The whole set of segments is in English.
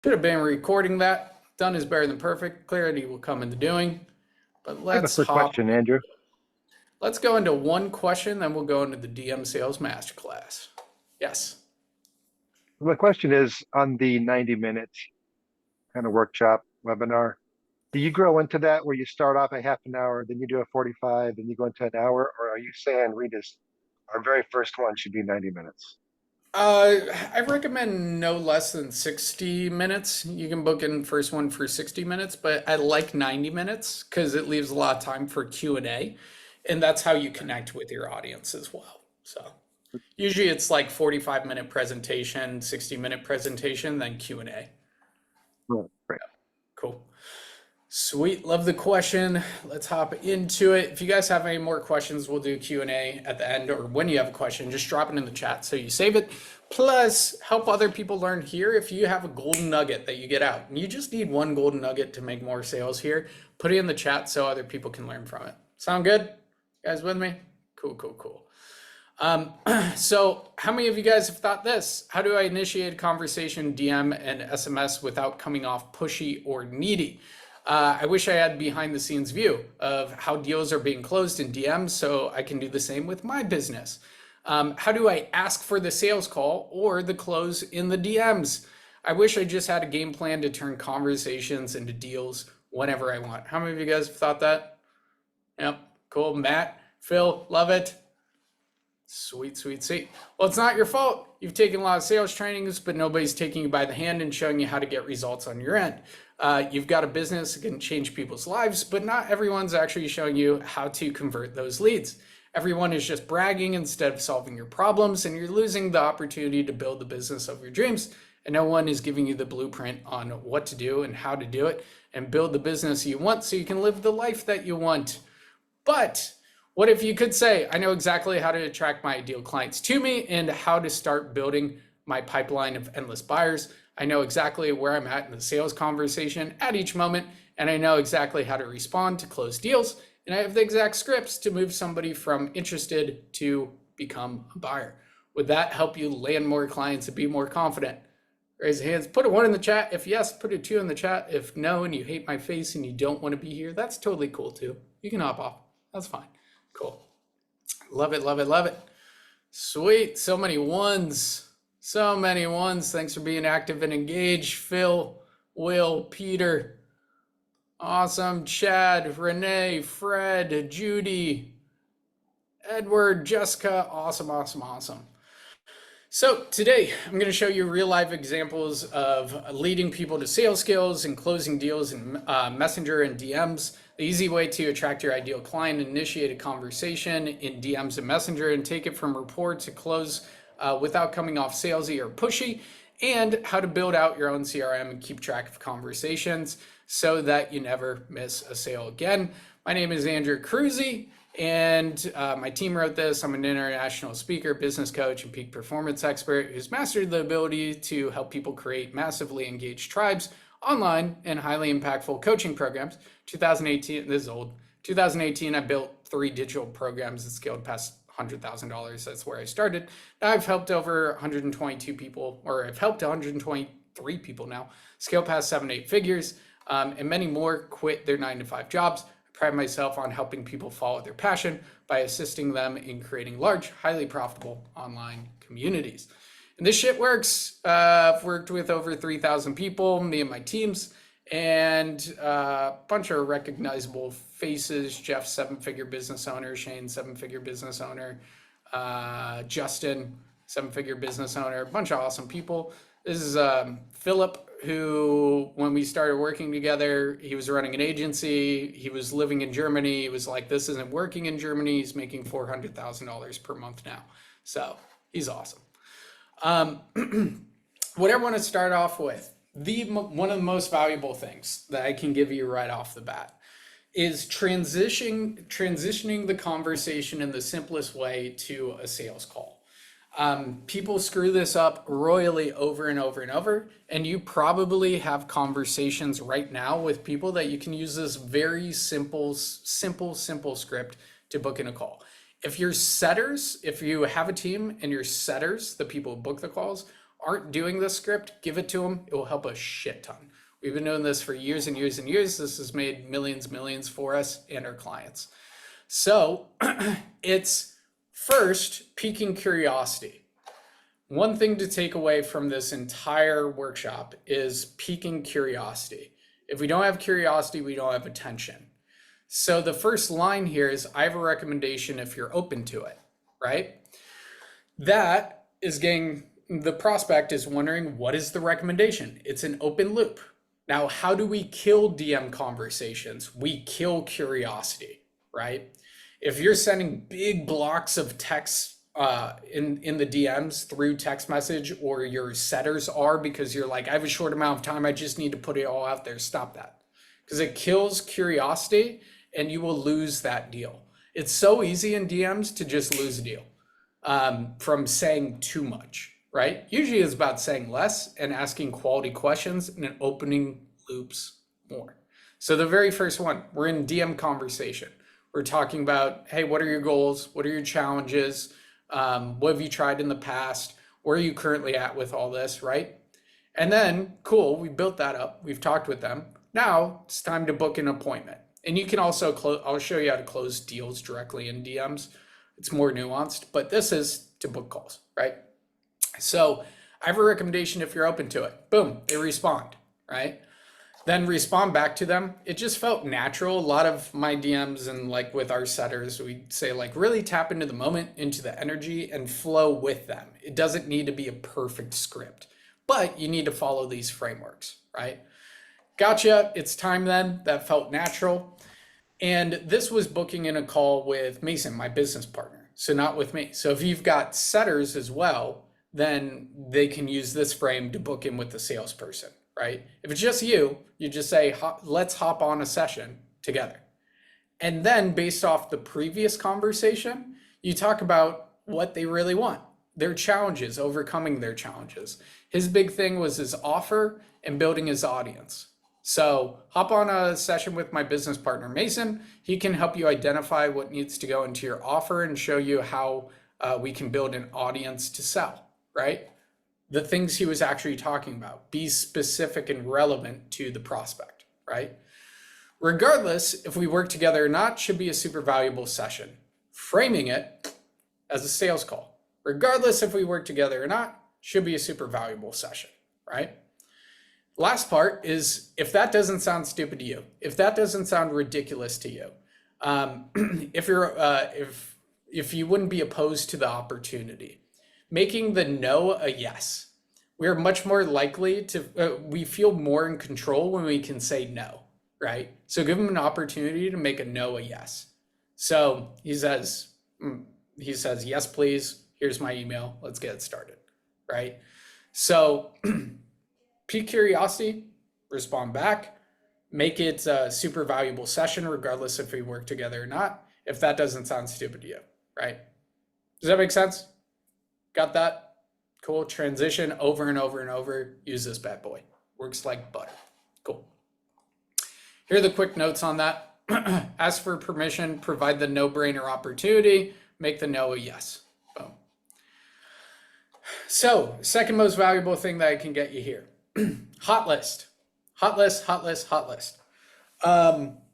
Should have been recording that. Done is better than perfect. Clarity will come in the doing. But I have a quick question, Andrew. let's go into one question, then we'll go into the DM Sales Masterclass. Yes. My question is on the 90-minute kind of workshop webinar. Do you grow into that where you start off a half an hour, then you do a 45, then you go into an hour, or are you saying our very first one should be 90 minutes? I recommend no less than 60 minutes. You can book in first one for 60 minutes, but I like 90 minutes because it leaves a lot of time for Q&A, and that's how you connect with your audience as well. So usually it's like 45-minute presentation, 60-minute presentation, then Q&A. Right. Cool. Sweet. Love the question. Let's hop into it. If you guys have any more questions, we'll do Q&A at the end, or when you have a question, just drop it in the chat so you save it. Plus, help other people learn here. If you have a golden nugget that you get out, and you just need one golden nugget to make more sales here, put it in the chat so other people can learn from it. Sound good? You guys with me? Cool, cool, cool. So how many of you guys have thought this? How do I initiate a conversation, DM and SMS without coming off pushy or needy? I wish I had behind the scenes view of how deals are being closed in DMs so I can do the same with my business. How do I ask for the sales call or the close in the DMs? I wish I just had a game plan to turn conversations into deals whenever I want. How many of you guys have thought that? Yep, cool. Matt, Phil, love it. Sweet, sweet, sweet. Well, it's not your fault. You've taken a lot of sales trainings, but nobody's taking you by the hand and showing you how to get results on your end. You've got a business that can change people's lives, but not everyone's actually showing you how to convert those leads. Everyone is just bragging instead of solving your problems, and you're losing the opportunity to build the business of your dreams. And no one is giving you the blueprint on what to do and how to do it and build the business you want so you can live the life that you want. But what if you could say, I know exactly how to attract my ideal clients to me and how to start building my pipeline of endless buyers. I know exactly where I'm at in the sales conversation at each moment, and I know exactly how to respond to close deals. And I have the exact scripts to move somebody from interested to become a buyer. Would that help you land more clients and be more confident? Raise your hands. Put a 1 in the chat. If yes, put a 2 in the chat. If no, and you hate my face and you don't want to be here, that's totally cool too. You can hop off. That's fine. Cool. Love it, love it, love it. Sweet. So many ones. So many ones. Thanks for being active and engaged. Phil, Will, Peter. Awesome. Chad, Renee, Fred, Judy, Edward, Jessica. Awesome, awesome, awesome. So today I'm going to show you real life examples of leading people to sales skills and closing deals in Messenger and DMs. The easy way to attract your ideal client, initiate a conversation in DMs and Messenger and take it from rapport to close without coming off salesy or pushy, and how to build out your own CRM and keep track of conversations so that you never miss a sale again. My name is Andrew Cruzy, and my team wrote this. I'm an international speaker, business coach, and peak performance expert who's mastered the ability to help people create massively engaged tribes online and highly impactful coaching programs. 2018, this is old. 2018, I built 3 digital programs that scaled past $100,000. That's where I started. Now I've helped over 122 people, or I've helped 123 people now scale past 7-8 figures, and many more quit their 9-to-5 jobs. I pride myself on helping people follow their passion by assisting them in creating large, highly profitable online communities. And this shit works. I've worked with over 3,000 people, me and my teams, and a bunch of recognizable faces. Jeff, 7-figure business owner. Shane, 7-figure business owner. Justin, 7-figure business owner. A bunch of awesome people. This is Philip, who, when we started working together, he was running an agency. He was living in Germany. He was like, this isn't working in Germany. He's making $400,000 per month now. So he's awesome. What I want to start off with, one of the most valuable things that I can give you right off the bat is transitioning the conversation in the simplest way to a sales call. People screw this up royally over and over and over, and you probably have conversations right now with people that you can use this very simple script to book in a call. If you're setters, if you have a team and you're setters, the people who book the calls, aren't doing this script, give it to them. It will help a shit ton. We've been doing this for years and years and years. This has made millions for us and our clients. So it's first piquing curiosity. One thing to take away from this entire workshop is piquing curiosity. If we don't have curiosity, we don't have attention. So the first line here is, I have a recommendation if you're open to it, right? That is getting, the prospect is wondering, what is the recommendation? It's an open loop. Now, how do we kill DM conversations? We kill curiosity, right? If you're sending big blocks of text in the DMs through text message, or your setters are, because you're like, I have a short amount of time, I just need to put it all out there, stop that. Because it kills curiosity and you will lose that deal. It's so easy in DMs to just lose a deal from saying too much, right? Usually it's about saying less and asking quality questions and opening loops more. So the very first one, we're in DM conversation. We're talking about, hey, what are your goals? What are your challenges? What have you tried in the past? Where are you currently at with all this, right? And then, cool, we built that up. We've talked with them. Now it's time to book an appointment. And you can also I'll show you how to close deals directly in DMs. It's more nuanced, but this is to book calls, right? So I have a recommendation if you're open to it. Boom, they respond, right? Then respond back to them. It just felt natural. A lot of my DMs and like with our setters, we say like really tap into the moment, into the energy and flow with them. It doesn't need to be a perfect script, but you need to follow these frameworks, right? Gotcha, it's time then. That felt natural. And this was booking in a call with Mason, my business partner. So not with me. So if you've got setters as well, then they can use this frame to book in with the salesperson, right? If it's just you, you just say, let's hop on a session together. And then based off the previous conversation, you talk about what they really want, their challenges, overcoming their challenges. His big thing was his offer and building his audience. So hop on a session with my business partner, Mason. He can help you identify what needs to go into your offer and show you how we can build an audience to sell, right? The things he was actually talking about, be specific and relevant to the prospect, right? Regardless, if we work together or not, should be a super valuable session. Framing it as a sales call. Regardless if we work together or not, should be a super valuable session, right? Last part is, if that doesn't sound stupid to you, if that doesn't sound ridiculous to you, if you wouldn't be opposed to the opportunity, making the no a yes. We're much more likely to, we feel more in control when we can say no, right? So give them an opportunity to make a no a yes. So he says, yes, please. Here's my email. Let's get it started, right? So pique curiosity, respond back, make it a super valuable session, regardless if we work together or not, if that doesn't sound stupid to you, right? Does that make sense? Got that? Cool. Transition over and over and over. Use this bad boy. Works like butter. Cool. Here are the quick notes on that. Ask for permission, provide the no-brainer opportunity, make the no a yes. Boom. So, second most valuable thing that I can get you here. Hot list. Hot list, hot list, hot list.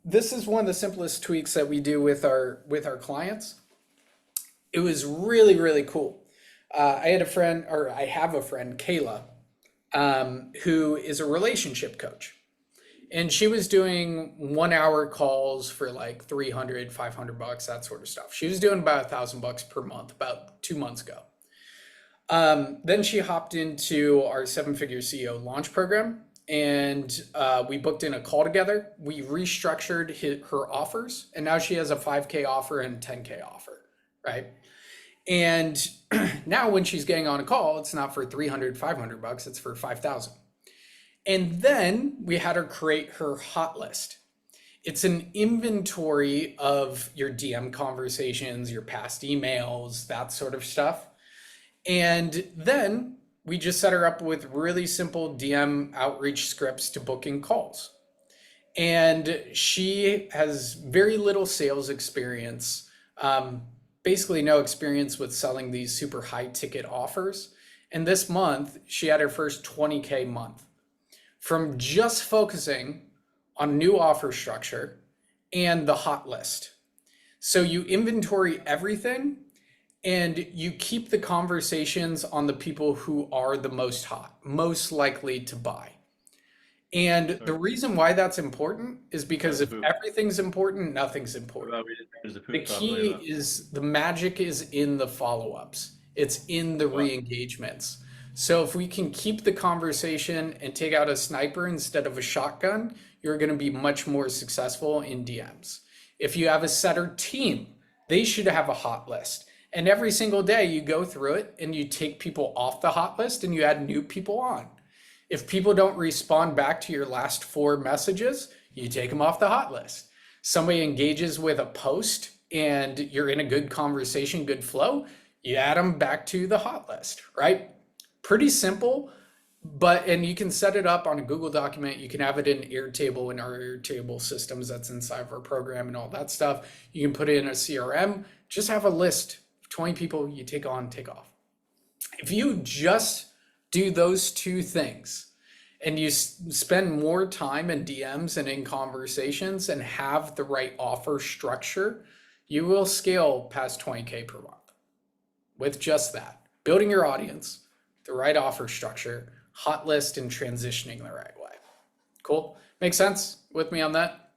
This is one of the simplest tweaks that we do with our clients. It was really, really cool. I have a friend, Kayla, who is a relationship coach. And she was doing 1 hour calls for like $300, $500, that sort of stuff. She was doing about $1,000 per month, about 2 months ago. Then she hopped into our 7-figure CEO launch program, and we booked in a call together. We restructured her offers, and now she has a 5K offer and 10K offer, right? And now when she's getting on a call, it's not for $300, $500, it's for $5,000. And then we had her create her hot list. It's an inventory of your DM conversations, your past emails, that sort of stuff. And then we just set her up with really simple DM outreach scripts to booking calls. And she has very little sales experience, basically no experience with selling these super high ticket offers. And this month, she had her first 20K month from just focusing on new offer structure and the hot list. So you inventory everything and you keep the conversations on the people who are the most hot, most likely to buy. And the reason why that's important is because if everything's important, nothing's important. The key is the magic is in the follow-ups. It's in the re-engagements. So if we can keep the conversation and take out a sniper instead of a shotgun, you're going to be much more successful in DMs. If you have a setter team, they should have a hot list. And every single day you go through it and you take people off the hot list and you add new people on. If people don't respond back to your last 4 messages, you take them off the hot list. Somebody engages with a post and you're in a good conversation, good flow, you add them back to the hot list, right? Pretty simple, and you can set it up on a Google document. You can have it in Airtable, in our Airtable systems that's inside of our program and all that stuff. You can put it in a CRM, just have a list of 20 people you take on, take off. If you just do those 2 things and you spend more time in DMs and in conversations and have the right offer structure, you will scale past 20K per month with just that. Building your audience, the right offer structure, hot list, and transitioning the right way. Cool? Make sense with me on that?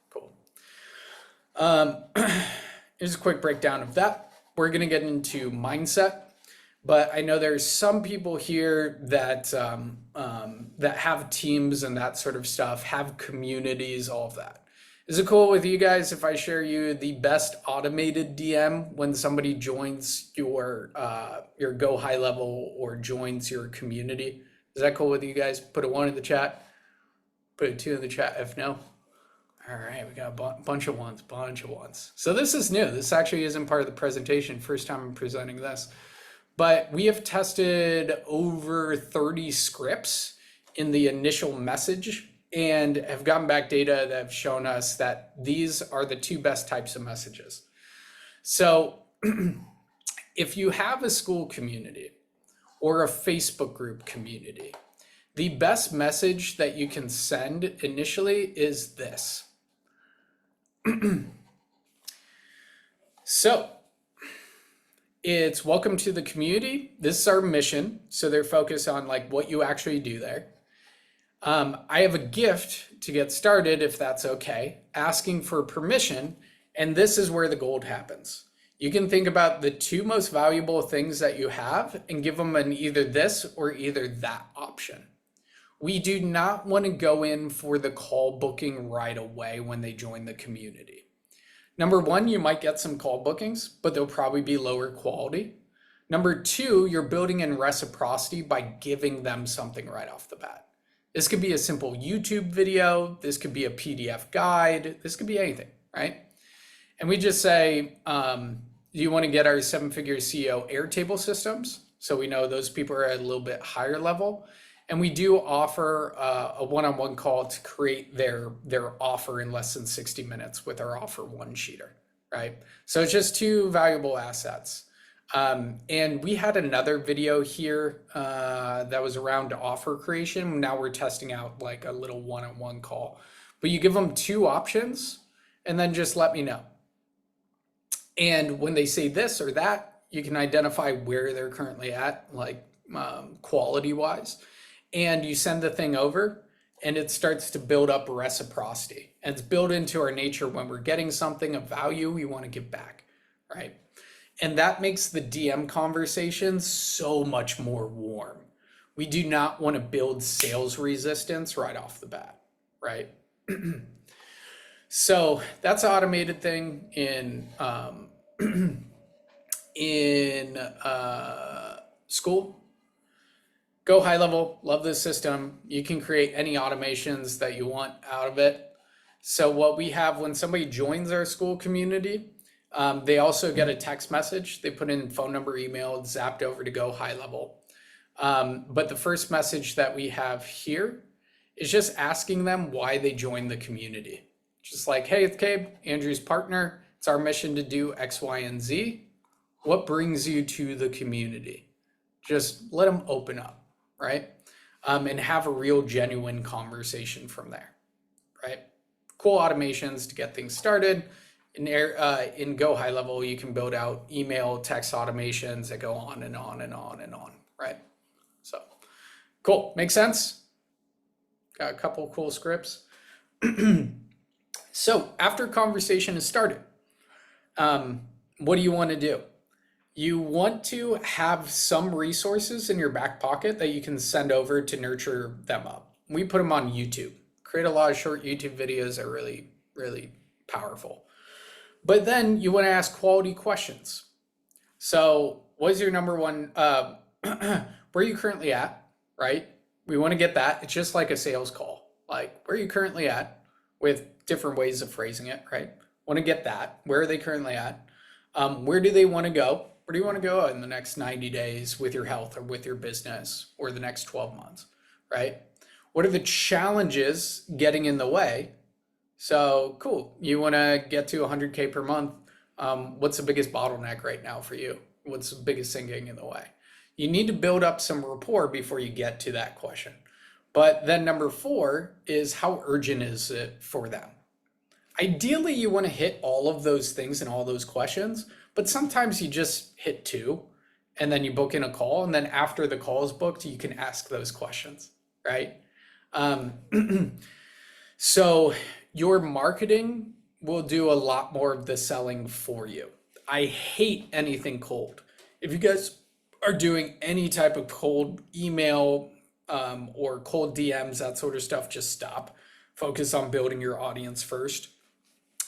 Cool. Here's a quick breakdown of that. We're going to get into mindset. But I know there's some people here that that have teams and that sort of stuff, have communities, all of that. Is it cool with you guys if I share you the best automated DM when somebody joins your Go High Level or joins your community? Is that cool with you guys? Put a 1 in the chat. Put a 2 in the chat if no. All right, we got a bunch of ones. So this is new. This actually isn't part of the presentation. First time I'm presenting this. But we have tested over 30 scripts in the initial message and have gotten back data that have shown us that these are the 2 best types of messages. So if you have a Skool community or a Facebook group community, the best message that you can send initially is this. So it's welcome to the community. This is our mission. So they're focused on like what you actually do there. I have a gift to get started, if that's okay, asking for permission. And this is where the gold happens. You can think about the 2 most valuable things that you have and give them an either this or either that option. We do not want to go in for the call booking right away when they join the community. Number 1, you might get some call bookings, but they'll probably be lower quality. Number 2, you're building in reciprocity by giving them something right off the bat. This could be a simple YouTube video. This could be a PDF guide. This could be anything, right? And we just say, do you want to get our 7-figure CEO Airtable systems? So we know those people are at a little bit higher level. And we do offer a one-on-one call to create their offer in less than 60 minutes with our offer 1-sheeter, right? So it's just 2 valuable assets. And we had another video here that was around offer creation. Now we're testing out like a little one-on-one call. But you give them 2 options and then just let me know. And when they say this or that, you can identify where they're currently at, like quality-wise. And you send the thing over and it starts to build up reciprocity. And it's built into our nature when we're getting something of value, we want to give back, right? And that makes the DM conversation so much more warm. We do not want to build sales resistance right off the bat, right? So that's an automated thing in Skool. Go High Level, love this system. You can create any automations that you want out of it. So what we have when somebody joins our Skool community, they also get a text message. They put in phone number, email, it's zapped over to Go High Level. But the first message that we have here is just asking them why they joined the community. Just like, hey, it's Gabe, Andrew's partner. It's our mission to do X, Y, and Z. What brings you to the community? Just let them open up, right? And have a real genuine conversation from there, right? Cool automations to get things started. In Go High Level, you can build out email, text automations that go on and on and on and on, right? So cool, makes sense? Got a couple cool scripts. So after conversation is started, what do you want to do? You want to have some resources in your back pocket that you can send over to nurture them up. We put them on YouTube. Create a lot of short YouTube videos that are really, really powerful. But then you want to ask quality questions. So what is your number one, where are you currently at, right? We want to get that. It's just like a sales call. Like, where are you currently at, with different ways of phrasing it, right? Want to get that. Where are they currently at? Where do they want to go? Where do you want to go in the next 90 days with your health or with your business, or the next 12 months, right? What are the challenges getting in the way? So cool, you want to get to 100K per month. What's the biggest bottleneck right now for you? What's the biggest thing getting in the way? You need to build up some rapport before you get to that question. But then number 4 is, how urgent is it for them? Ideally, you want to hit all of those things and all those questions, but sometimes you just hit 2 and then you book in a call, and then after the call is booked, you can ask those questions, right? So your marketing will do a lot more of the selling for you. I hate anything cold. If you guys are doing any type of cold email or cold DMs, that sort of stuff, just stop. Focus on building your audience first.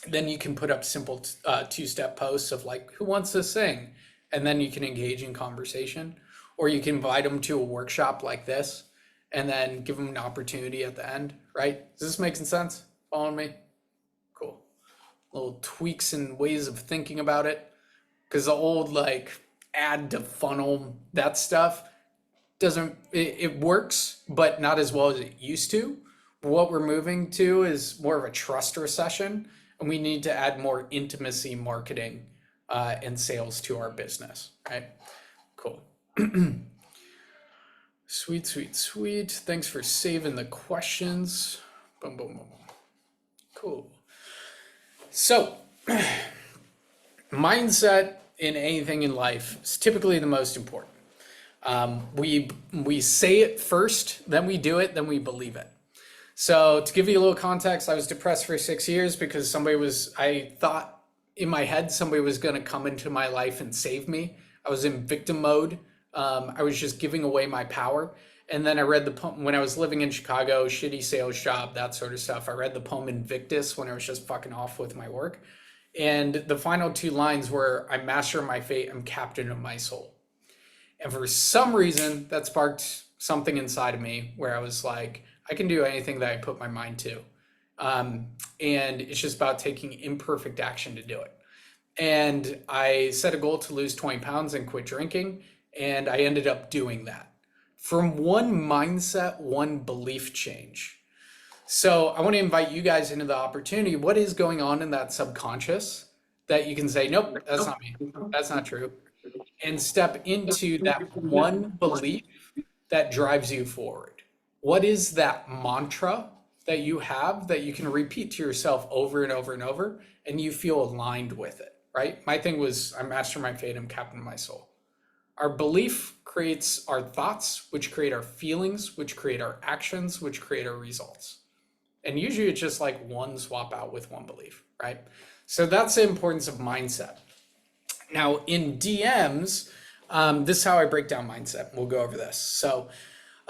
Then you can put up simple 2-step posts of like, who wants this thing? And then you can engage in conversation, or you can invite them to a workshop like this and then give them an opportunity at the end, right? Is this making sense? Following me? Cool. Little tweaks and ways of thinking about it. Because the old like add to funnel, that stuff it works, but not as well as it used to. What we're moving to is more of a trust recession, and we need to add more intimacy marketing and sales to our business, right? Cool. Sweet, sweet, sweet. Thanks for saving the questions. Boom, boom, boom, boom. Cool. So, mindset in anything in life is typically the most important. We say it first, then we do it, then we believe it. So to give you a little context, I was depressed for 6 years because I thought in my head somebody was going to come into my life and save me. I was in victim mode. I was just giving away my power. And then I read the poem when I was living in Chicago, shitty sales job, that sort of stuff. I read the poem Invictus when I was just fucking off with my work. And the final 2 lines were, I'm master of my fate, I'm captain of my soul. And for some reason, that sparked something inside of me where I was like, I can do anything that I put my mind to. And it's just about taking imperfect action to do it. And I set a goal to lose 20 pounds and quit drinking. And I ended up doing that. From one mindset, one belief change. So I want to invite you guys into the opportunity. What is going on in that subconscious that you can say, nope, that's not me. That's not true. And step into that one belief that drives you forward. What is that mantra that you have that you can repeat to yourself over and over and over, and you feel aligned with it, right? My thing was, I'm master my fate, I'm captain of my soul. Our belief creates our thoughts, which create our feelings, which create our actions, which create our results. And usually it's just like one swap out with one belief, right? So that's the importance of mindset. Now in DMs, this is how I break down mindset. We'll go over this. So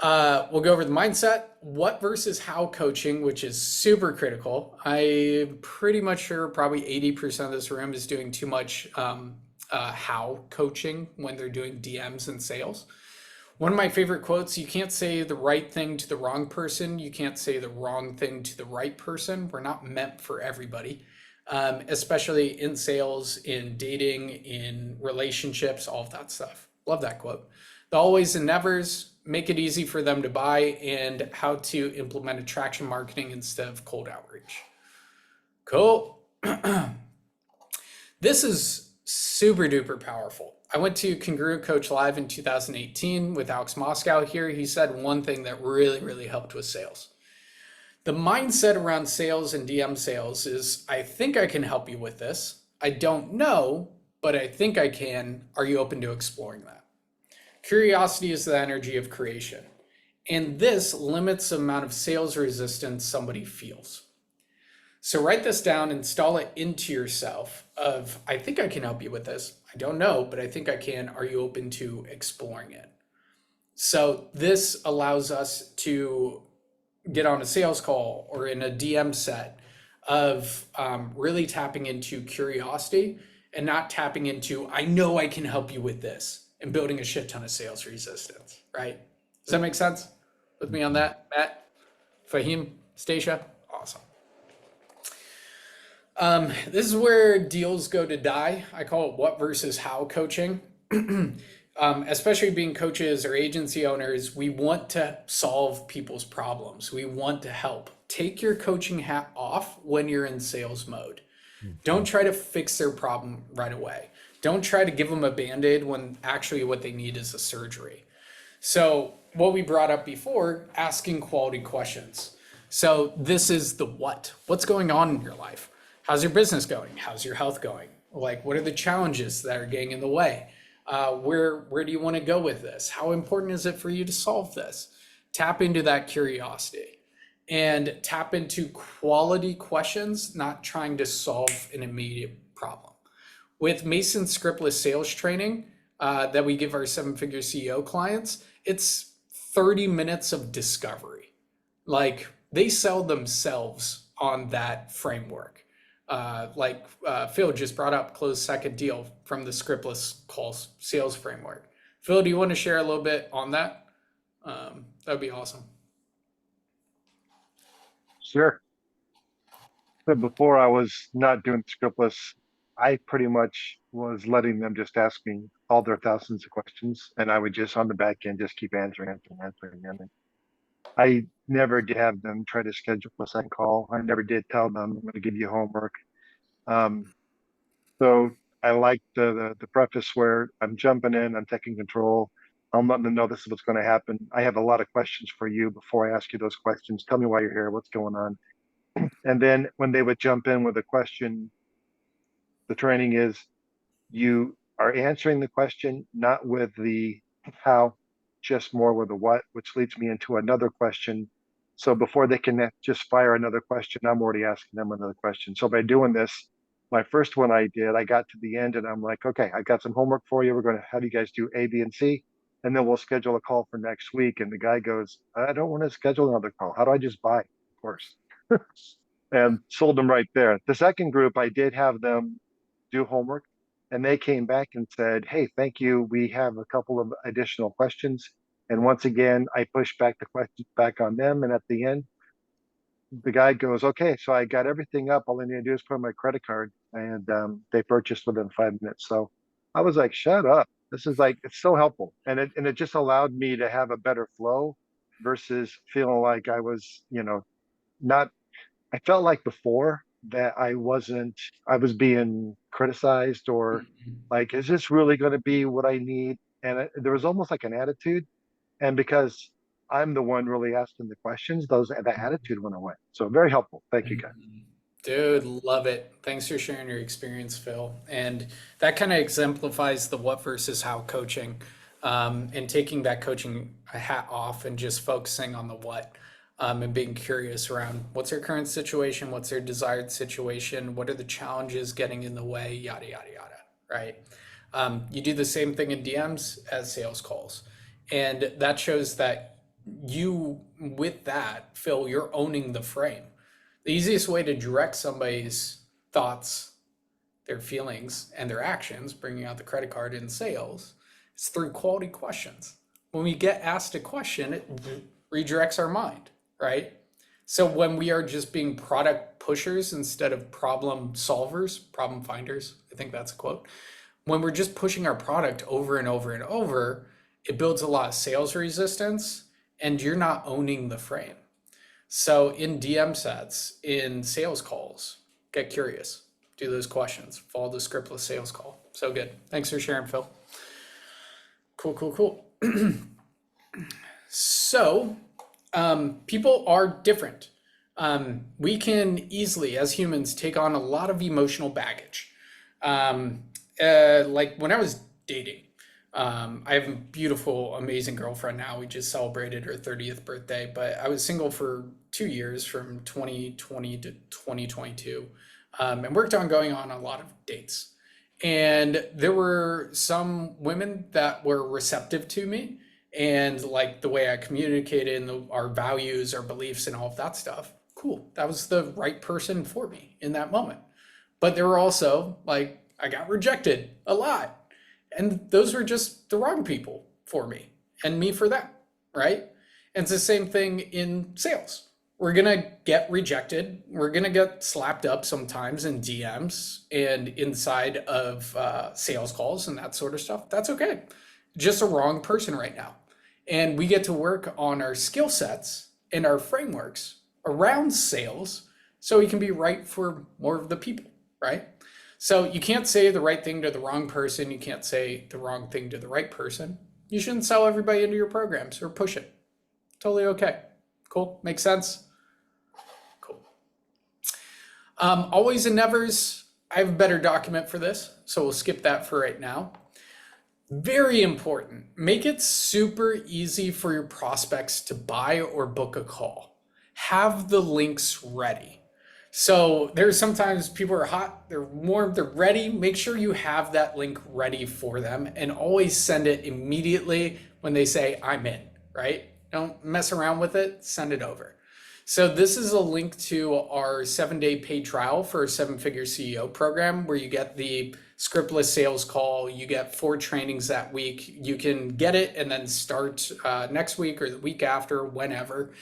we'll go over the mindset, what versus how coaching, which is super critical. I'm pretty much sure probably 80% of this room is doing too much how coaching when they're doing DMs and sales. One of my favorite quotes, you can't say the right thing to the wrong person. You can't say the wrong thing to the right person. We're not meant for everybody, especially in sales, in dating, in relationships, all of that stuff. Love that quote. The always and nevers, make it easy for them to buy, and how to implement attraction marketing instead of cold outreach. Cool. This is super duper powerful. I went to Congruent Coach Live in 2018 with Alex Moscow here. He said one thing that really, really helped with sales. The mindset around sales and DM sales is, I think I can help you with this. I don't know, but I think I can. Are you open to exploring that? Curiosity is the energy of creation. And this limits the amount of sales resistance somebody feels. So write this down, install it into yourself of, I think I can help you with this. I don't know, but I think I can. Are you open to exploring it? So this allows us to get on a sales call or in a DM set of really tapping into curiosity and not tapping into, I know I can help you with this, and building a shit ton of sales resistance, right? Does that make sense with me on that, Matt? Fahim, Stacia? Awesome. This is where deals go to die. I call it what versus how coaching. Especially being coaches or agency owners, we want to solve people's problems. We want to help. Take your coaching hat off when you're in sales mode. Don't try to fix their problem right away. Don't try to give them a Band-Aid when actually what they need is a surgery. So what we brought up before, asking quality questions. So this is the what. What's going on in your life? How's your business going? How's your health going? Like, what are the challenges that are getting in the way? Where do you want to go with this? How important is it for you to solve this? Tap into that curiosity and tap into quality questions, not trying to solve an immediate problem. With Mason scriptless sales training that we give our seven-figure CEO clients, it's 30 minutes of discovery. Like, they sell themselves on that framework. Phil just brought up closed second deal from the scriptless calls sales framework. Phil, do you want to share a little bit on that? That'd be awesome. Sure. So before I was not doing scriptless, I pretty much was letting them just ask me all their thousands of questions, and I would just on the back end just keep answering. And I never did have them try to schedule a second call. I never did tell them I'm going to give you homework. So I like the preface where I'm jumping in, I'm taking control. I'm letting them know this is what's going to happen. I have a lot of questions for you before I ask you those questions. Tell me why you're here, what's going on. And then when they would jump in with a question, the training is you are answering the question, not with the how, just more with the what, which leads me into another question. So before they can just fire another question, I'm already asking them another question. So by doing this, my first one I did, I got to the end and I'm like, okay, I got some homework for you. We're going to have you guys do A, B, and C. And then we'll schedule a call for next week. And the guy goes, I don't want to schedule another call. How do I just buy? Of course. And sold them right there. The second group, I did have them do homework and they came back and said, hey, thank you. We have a couple of additional questions. And once again, I pushed back the questions back on them. And at the end, the guy goes, okay, so I got everything up. All I need to do is put in my credit card. And they purchased within 5 minutes. So I was like, shut up. This is like, it's so helpful. And it just allowed me to have a better flow versus feeling like I was, not, I felt like before that I was being criticized or like, is this really going to be what I need? And there was almost like an attitude. And because I'm the one really asking the questions, that attitude went away. So very helpful. Thank you, guys. Dude, love it. Thanks for sharing your experience, Phil. And that kind of exemplifies the what versus how coaching, and taking that coaching hat off and just focusing on the what, and being curious around what's their current situation, what's their desired situation, what are the challenges getting in the way, yada, yada, yada, right? You do the same thing in DMs as sales calls. And that shows that you, with that, Phil, you're owning the frame. The easiest way to direct somebody's thoughts, their feelings, and their actions, bringing out the credit card in sales, is through quality questions. When we get asked a question, it redirects our mind, right? So when we are just being product pushers instead of problem solvers, problem finders, I think that's a quote. When we're just pushing our product over and over and over, it builds a lot of sales resistance and you're not owning the frame. So in DM sets, in sales calls, get curious. do those questions, follow the scriptless sales call. So good. Thanks for sharing, Phil. Cool, cool, cool. So people are different. We can easily, as humans, take on a lot of emotional baggage. Like when I was dating, I have a beautiful, amazing girlfriend now. We just celebrated her 30th birthday, but I was single for 2 years from 2020 to 2022, and worked on going on a lot of dates. And there were some women that were receptive to me and like the way I communicated and our values, our beliefs, and all of that stuff. Cool. That was the right person for me in that moment. But there were also like, I got rejected a lot. And those were just the wrong people for me and me for them, right? And it's the same thing in sales. We're going to get rejected. We're going to get slapped up sometimes in DMs and inside of sales calls and that sort of stuff. That's okay. Just a wrong person right now. And we get to work on our skill sets and our frameworks around sales so we can be right for more of the people, right? So you can't say the right thing to the wrong person. You can't say the wrong thing to the right person. You shouldn't sell everybody into your programs or push it. Totally okay. Cool. Makes sense? Cool. Always and nevers. I have a better document for this, so we'll skip that for right now. Very important. Make it super easy for your prospects to buy or book a call. Have the links ready. So there's sometimes people are hot, they're warm, they're ready. Make sure you have that link ready for them and always send it immediately when they say, I'm in, right? Don't mess around with it, send it over. So this is a link to our 7-day paid trial for a 7-figure CEO program where you get the scriptless sales call, you get 4 trainings that week. You can get it and then start next week or the week after, whenever.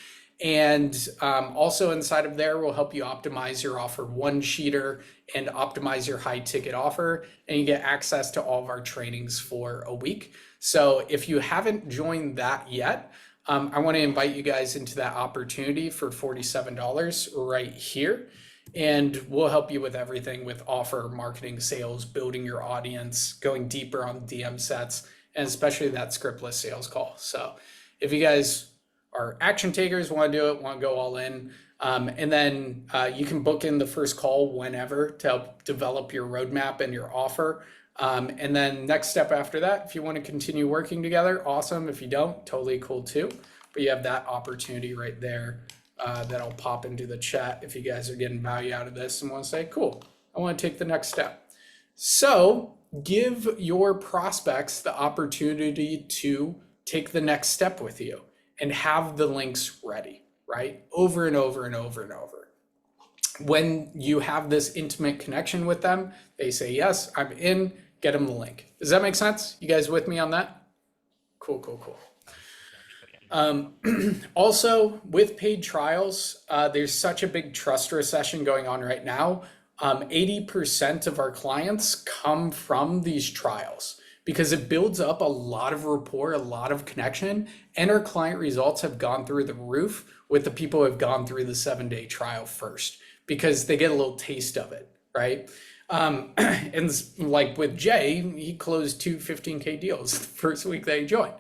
And also inside of there, we'll help you optimize your offer one-sheeter and optimize your high ticket offer. And you get access to all of our trainings for a week. So if you haven't joined that yet, I want to invite you guys into that opportunity for $47 right here. And we'll help you with everything with offer, marketing, sales, building your audience, going deeper on DM sets, and especially that scriptless sales call. So if you guys are action takers, want to do it, want to go all in, and then you can book in the first call whenever to help develop your roadmap and your offer. And then next step after that, if you want to continue working together, awesome. If you don't, totally cool too. But you have that opportunity right there that'll pop into the chat if you guys are getting value out of this and want to say, cool, I want to take the next step. So give your prospects the opportunity to take the next step with you and have the links ready, right? Over and over and over and over. When you have this intimate connection with them, they say, yes, I'm in, get them the link. Does that make sense? You guys with me on that? Cool, cool, cool. Also, with paid trials, there's such a big trust recession going on right now. 80% of our clients come from these trials because it builds up a lot of rapport, a lot of connection, and our client results have gone through the roof with the people who have gone through the 7-day trial first because they get a little taste of it, right? And like with Jay, he closed 2 15K deals the first week that he joined.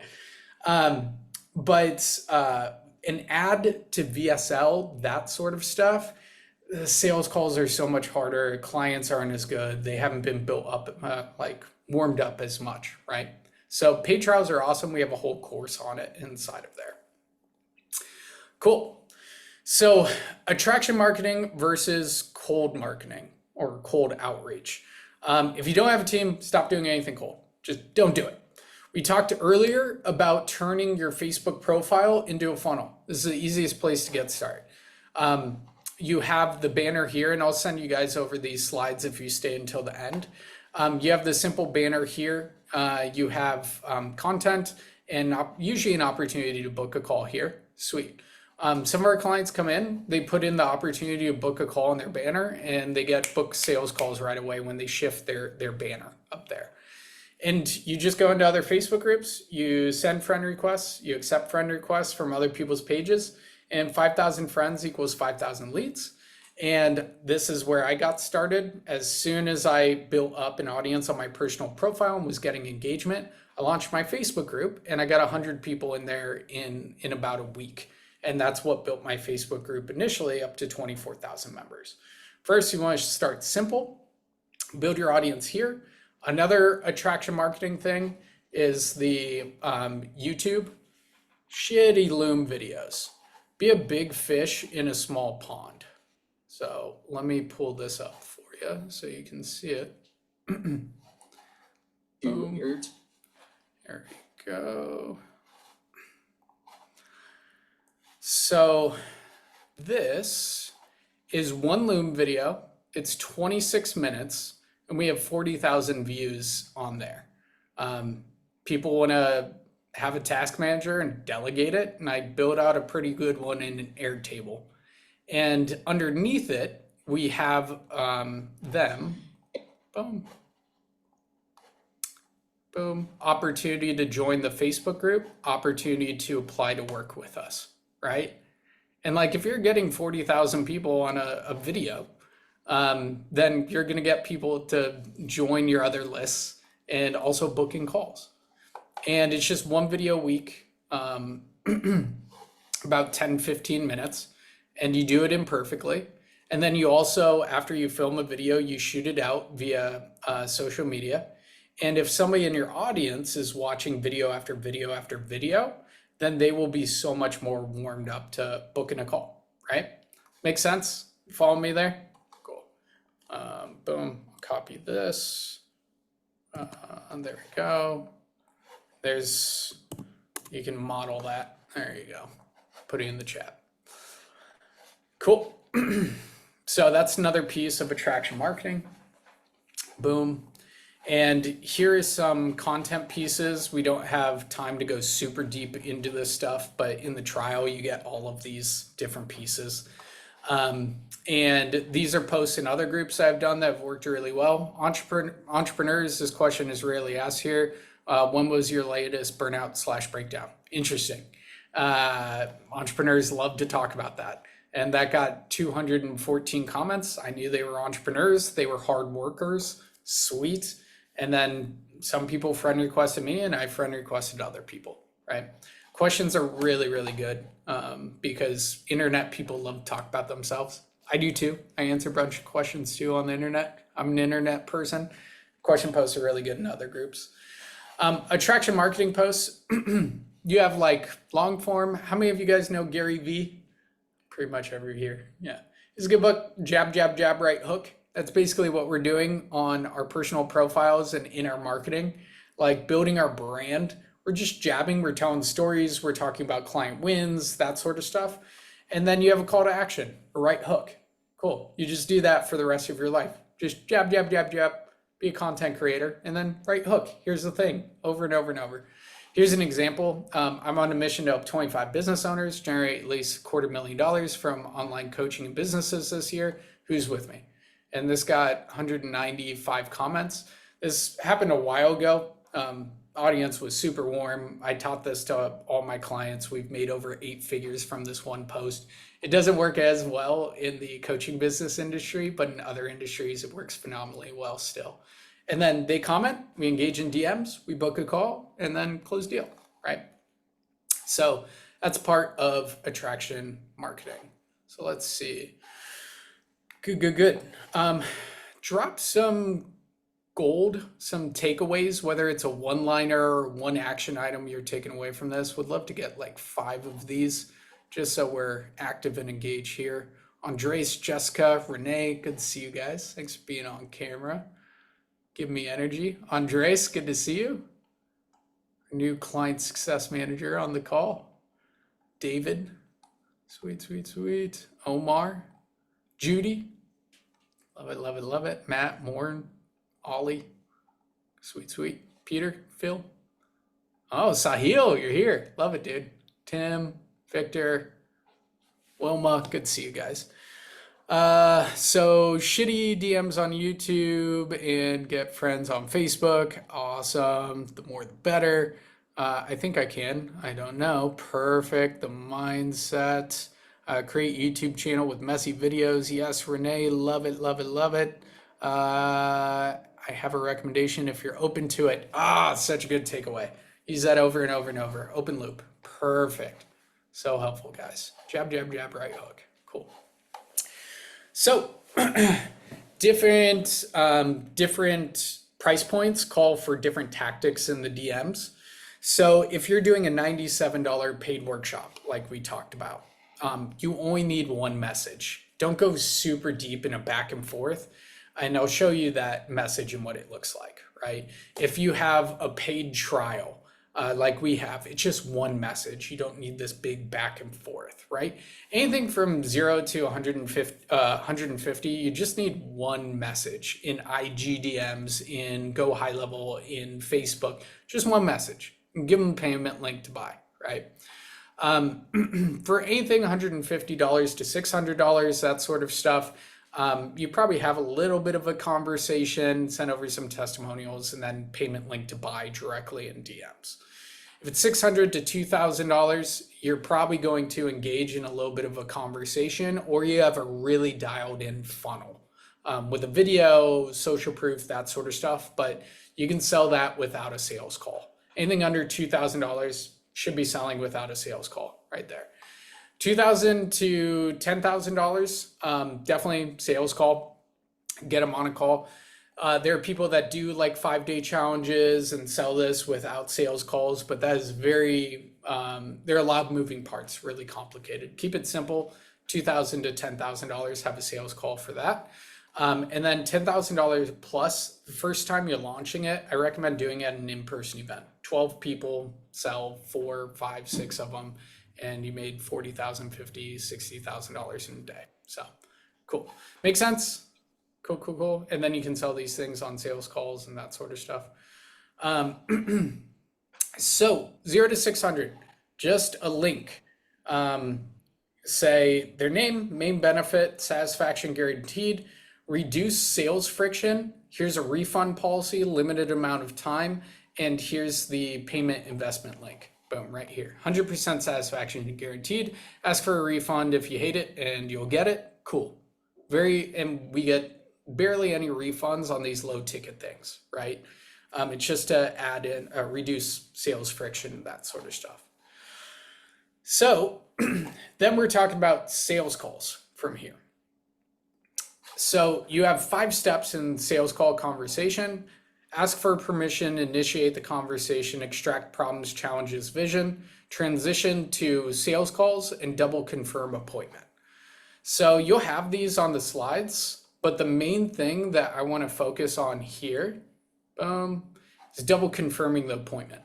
But an ad to VSL, that sort of stuff, the sales calls are so much harder. Clients aren't as good. They haven't been built up, warmed up as much, right? So paid trials are awesome. We have a whole course on it inside of there. Cool. So attraction marketing versus cold marketing or cold outreach. If you don't have a team, stop doing anything cold. Just don't do it. We talked earlier about turning your Facebook profile into a funnel. This is the easiest place to get started. You have the banner here, and I'll send you guys over these slides if you stay until the end. You have the simple banner here. You have content and usually an opportunity to book a call here. Sweet. Some of our clients come in, they put in the opportunity to book a call in their banner, and they get booked sales calls right away when they shift their banner up there. And you just go into other Facebook groups, you send friend requests, you accept friend requests from other people's pages, and 5,000 friends equals 5,000 leads. And this is where I got started. As soon as I built up an audience on my personal profile and was getting engagement, I launched my Facebook group and I got 100 people in there in about a week. And that's what built my Facebook group initially up to 24,000 members. First, you want to start simple, build your audience here. Another attraction marketing thing is the YouTube shitty Loom videos. Be a big fish in a small pond. So let me pull this up for you so you can see it. Boom. There we go. So this is one Loom video. It's 26 minutes and we have 40,000 views on there. People want to have a task manager and delegate it. And I built out a pretty good one in an Airtable. And underneath it, we have them, boom, boom, opportunity to join the Facebook group, opportunity to apply to work with us, right? And like if you're getting 40,000 people on a video, then you're gonna get people to join your other lists and also booking calls. And it's just one video a week, about 10, 15 minutes. And you do it imperfectly. And then you also, after you film a video, you shoot it out via social media. And if somebody in your audience is watching video after video after video, then they will be so much more warmed up to booking a call, right? Make sense? Follow me there? Cool. Boom, copy this. There we go. You can model that. There you go. Put it in the chat. Cool. So that's another piece of attraction marketing. Boom. And here is some content pieces. We don't have time to go super deep into this stuff, but in the trial, you get all of these different pieces. And these are posts in other groups I've done that have worked really well. Entrepreneurs, this question is rarely asked here. When was your latest burnout / breakdown? Interesting. Entrepreneurs love to talk about that. And that got 214 comments. I knew they were entrepreneurs. They were hard workers. Sweet. And then some people friend requested me and I friend requested other people, right? Questions are really, really good because internet people love to talk about themselves. I do too. I answer a bunch of questions too on the internet. I'm an internet person. Question posts are really good in other groups. Attraction marketing posts. You have like long form. How many of you guys know Gary Vee? Pretty much every here. Yeah. It's a good book, Jab, Jab, Jab, Right Hook. That's basically what we're doing on our personal profiles and in our marketing, like building our brand. We're just jabbing, we're telling stories, we're talking about client wins, that sort of stuff. And then you have a call to action, a right hook. Cool. You just do that for the rest of your life. Just jab, jab, jab, jab, be a content creator, and then right hook. Here's the thing, over and over and over. Here's an example. I'm on a mission to help 25 business owners generate at least $250,000 from online coaching and businesses this year. Who's with me? And this got 195 comments. This happened a while ago. Audience was super warm. I taught this to all my clients. We've made over 8 figures from this one post. It doesn't work as well in the coaching business industry, but in other industries, it works phenomenally well still. And then they comment, we engage in DMs, we book a call, and then close deal, right? So that's part of attraction marketing. So let's see. Good. Drop some gold, some takeaways, whether it's a one-liner or one action item you're taking away from this. Would love to get like 5 of these, just so we're active and engaged here. Andres, Jessica, Renee, good to see you guys. Thanks for being on camera. Give me energy. Andres, good to see you. New client success manager on the call. David, sweet. Omar, Judy, love it. Matt, Morn, Ollie, sweet. Peter, Phil. Oh, Sahil, you're here. Love it, dude. Tim, Victor, Wilma, good to see you guys. So shitty DMs on YouTube and get friends on Facebook. Awesome. The more the better. I think I can. I don't know. Perfect. The mindset. Create YouTube channel with messy videos. Yes, Renee, love it, love it, love it. I have a recommendation if you're open to it. Such a good takeaway. Use that over and over and over. Open loop. Perfect. So helpful, guys. Jab, jab, jab, right hook. Cool. So different price points call for different tactics in the DMs. So if you're doing a $97 paid workshop, like we talked about, you only need one message. Don't go super deep in a back and forth. And I'll show you that message and what it looks like, right? If you have a paid trial, like we have, it's just one message. You don't need this big back and forth, right? Anything from 0 to 150, you just need one message in IG DMs, in Go High Level, in Facebook, just one message. Give them a payment link to buy, right? For anything $150 to $600, that sort of stuff, you probably have a little bit of a conversation, send over some testimonials, and then payment link to buy directly in DMs. If it's $600 to $2,000, you're probably going to engage in a little bit of a conversation, or you have a really dialed in funnel with a video, social proof, that sort of stuff, but you can sell that without a sales call. Anything under $2,000 should be selling without a sales call right there. $2,000 to $10,000, definitely sales call, get them on a call. There are people that do like 5-day challenges and sell this without sales calls, but that is very, there are a lot of moving parts, really complicated. Keep it simple, $2,000 to $10,000, have a sales call for that. And then $10,000 plus, the first time you're launching it, I recommend doing it at an in-person event. 12 people, sell 4, 5, 6 of them, and you made $40,000, $50,000, $60,000 in a day. So cool. Makes sense? Cool, cool, cool. And then you can sell these things on sales calls and that sort of stuff. So 0 to 600, just a link. Say their name, main benefit, satisfaction guaranteed, reduce sales friction. Here's a refund policy, limited amount of time. And here's the payment investment link. Boom, right here. 100% satisfaction guaranteed. Ask for a refund if you hate it and you'll get it. Cool. And we get barely any refunds on these low ticket things, right? It's just to add in, reduce sales friction, that sort of stuff. So then we're talking about sales calls from here. So you have 5 steps in sales call conversation. Ask for permission, initiate the conversation, extract problems, challenges, vision, transition to sales calls, and double confirm appointment. So you'll have these on the slides, but the main thing that I want to focus on here is double confirming the appointment.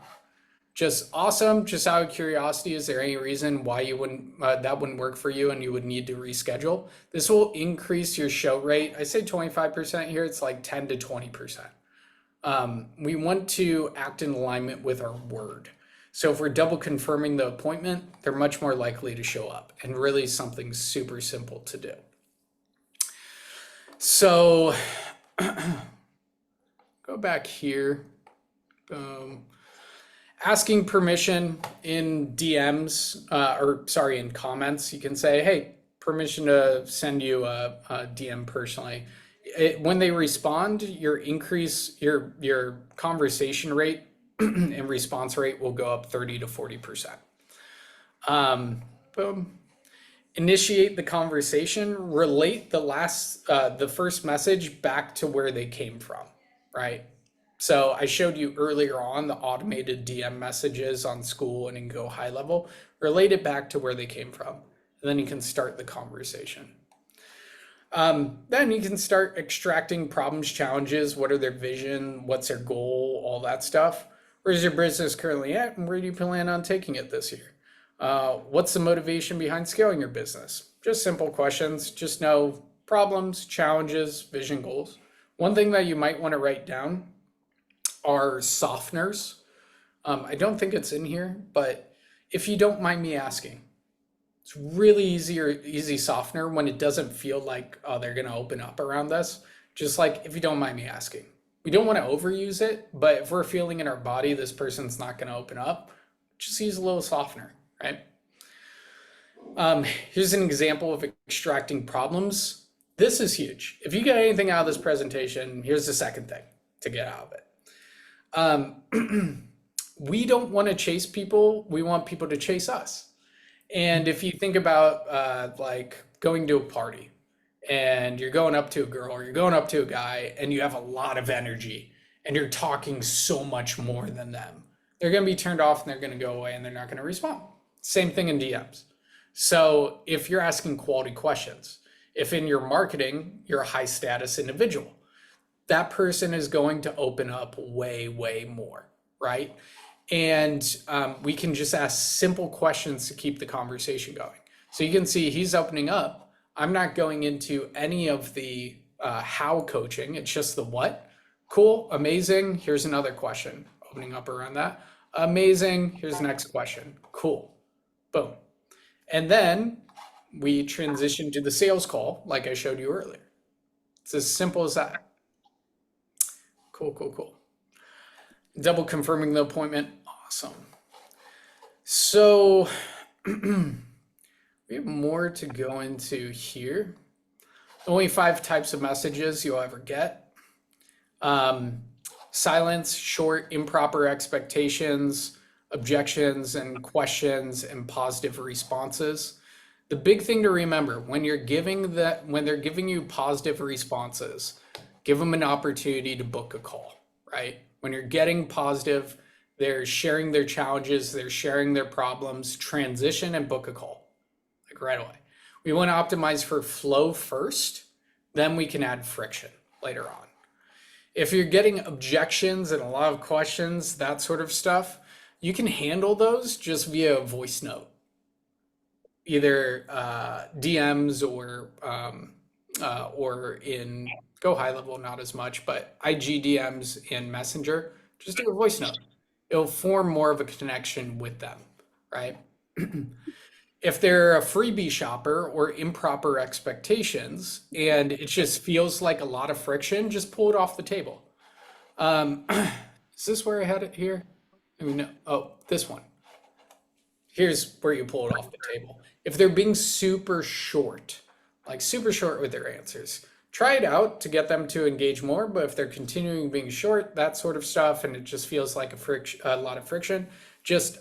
Just awesome. Just out of curiosity, is there any reason why you wouldn't that wouldn't work for you and you would need to reschedule? This will increase your show rate. I say 25% here. It's like 10 to 20%. We want to act in alignment with our word. So if we're double confirming the appointment, they're much more likely to show up, and really something super simple to do. So go back here. Asking permission in DMs, in comments, you can say, hey, permission to send you a DM personally. When they respond, your conversation rate and response rate will go up 30 to 40%. Boom. Initiate the conversation, relate the first message back to where they came from, right? So I showed you earlier on the automated DM messages on Skool and in Go High Level. Relate it back to where they came from, and then you can start the conversation. Then you can start extracting problems, challenges. What are their vision? What's their goal? All that stuff. Where's your business currently at, and where do you plan on taking it this year? What's the motivation behind scaling your business? Just simple questions. Just know problems, challenges, vision, goals. One thing that you might want to write down are softeners. I don't think it's in here, but if you don't mind me asking, it's really easy softener when it doesn't feel like, oh, they're going to open up around this. Just like, if you don't mind me asking. We don't want to overuse it, but if we're feeling in our body this person's not going to open up, just use a little softener, right? Here's an example of extracting problems. This is huge. If you get anything out of this presentation, here's the second thing to get out of it. We don't want to chase people. We want people to chase us. And if you think about like going to a party and you're going up to a girl or you're going up to a guy and you have a lot of energy and you're talking so much more than them, they're going to be turned off and they're going to go away and they're not going to respond. Same thing in DMs. So if you're asking quality questions, if in your marketing, you're a high status individual, that person is going to open up way, way more, right? And we can just ask simple questions to keep the conversation going. So you can see he's opening up. I'm not going into any of the how coaching. It's just the what. Cool, amazing. Here's another question. Opening up around that. Amazing. Here's the next question. Cool. Boom. And then we transition to the sales call like I showed you earlier. It's as simple as that. Cool, cool, cool. Double confirming the appointment. Awesome. So we have more to go into here. Only 5 types of messages you'll ever get. Silence, short, improper expectations, objections and questions, and positive responses. The big thing to remember when they're giving you positive responses, give them an opportunity to book a call, right? When you're getting positive, they're sharing their challenges, they're sharing their problems, transition and book a call, like right away. We want to optimize for flow first, then we can add friction later on. If you're getting objections and a lot of questions, that sort of stuff, you can handle those just via voice note, either DMs or in Go High Level, not as much, but IG DMs in Messenger, just do a voice note. It'll form more of a connection with them, right? If they're a freebie shopper or improper expectations and it just feels like a lot of friction, just pull it off the table. Is this where I had it here? I mean, no. Oh, this one. Here's where you pull it off the table. If they're being super short, like super short with their answers, try it out to get them to engage more. But if they're continuing being short, that sort of stuff, and it just feels like a lot of friction,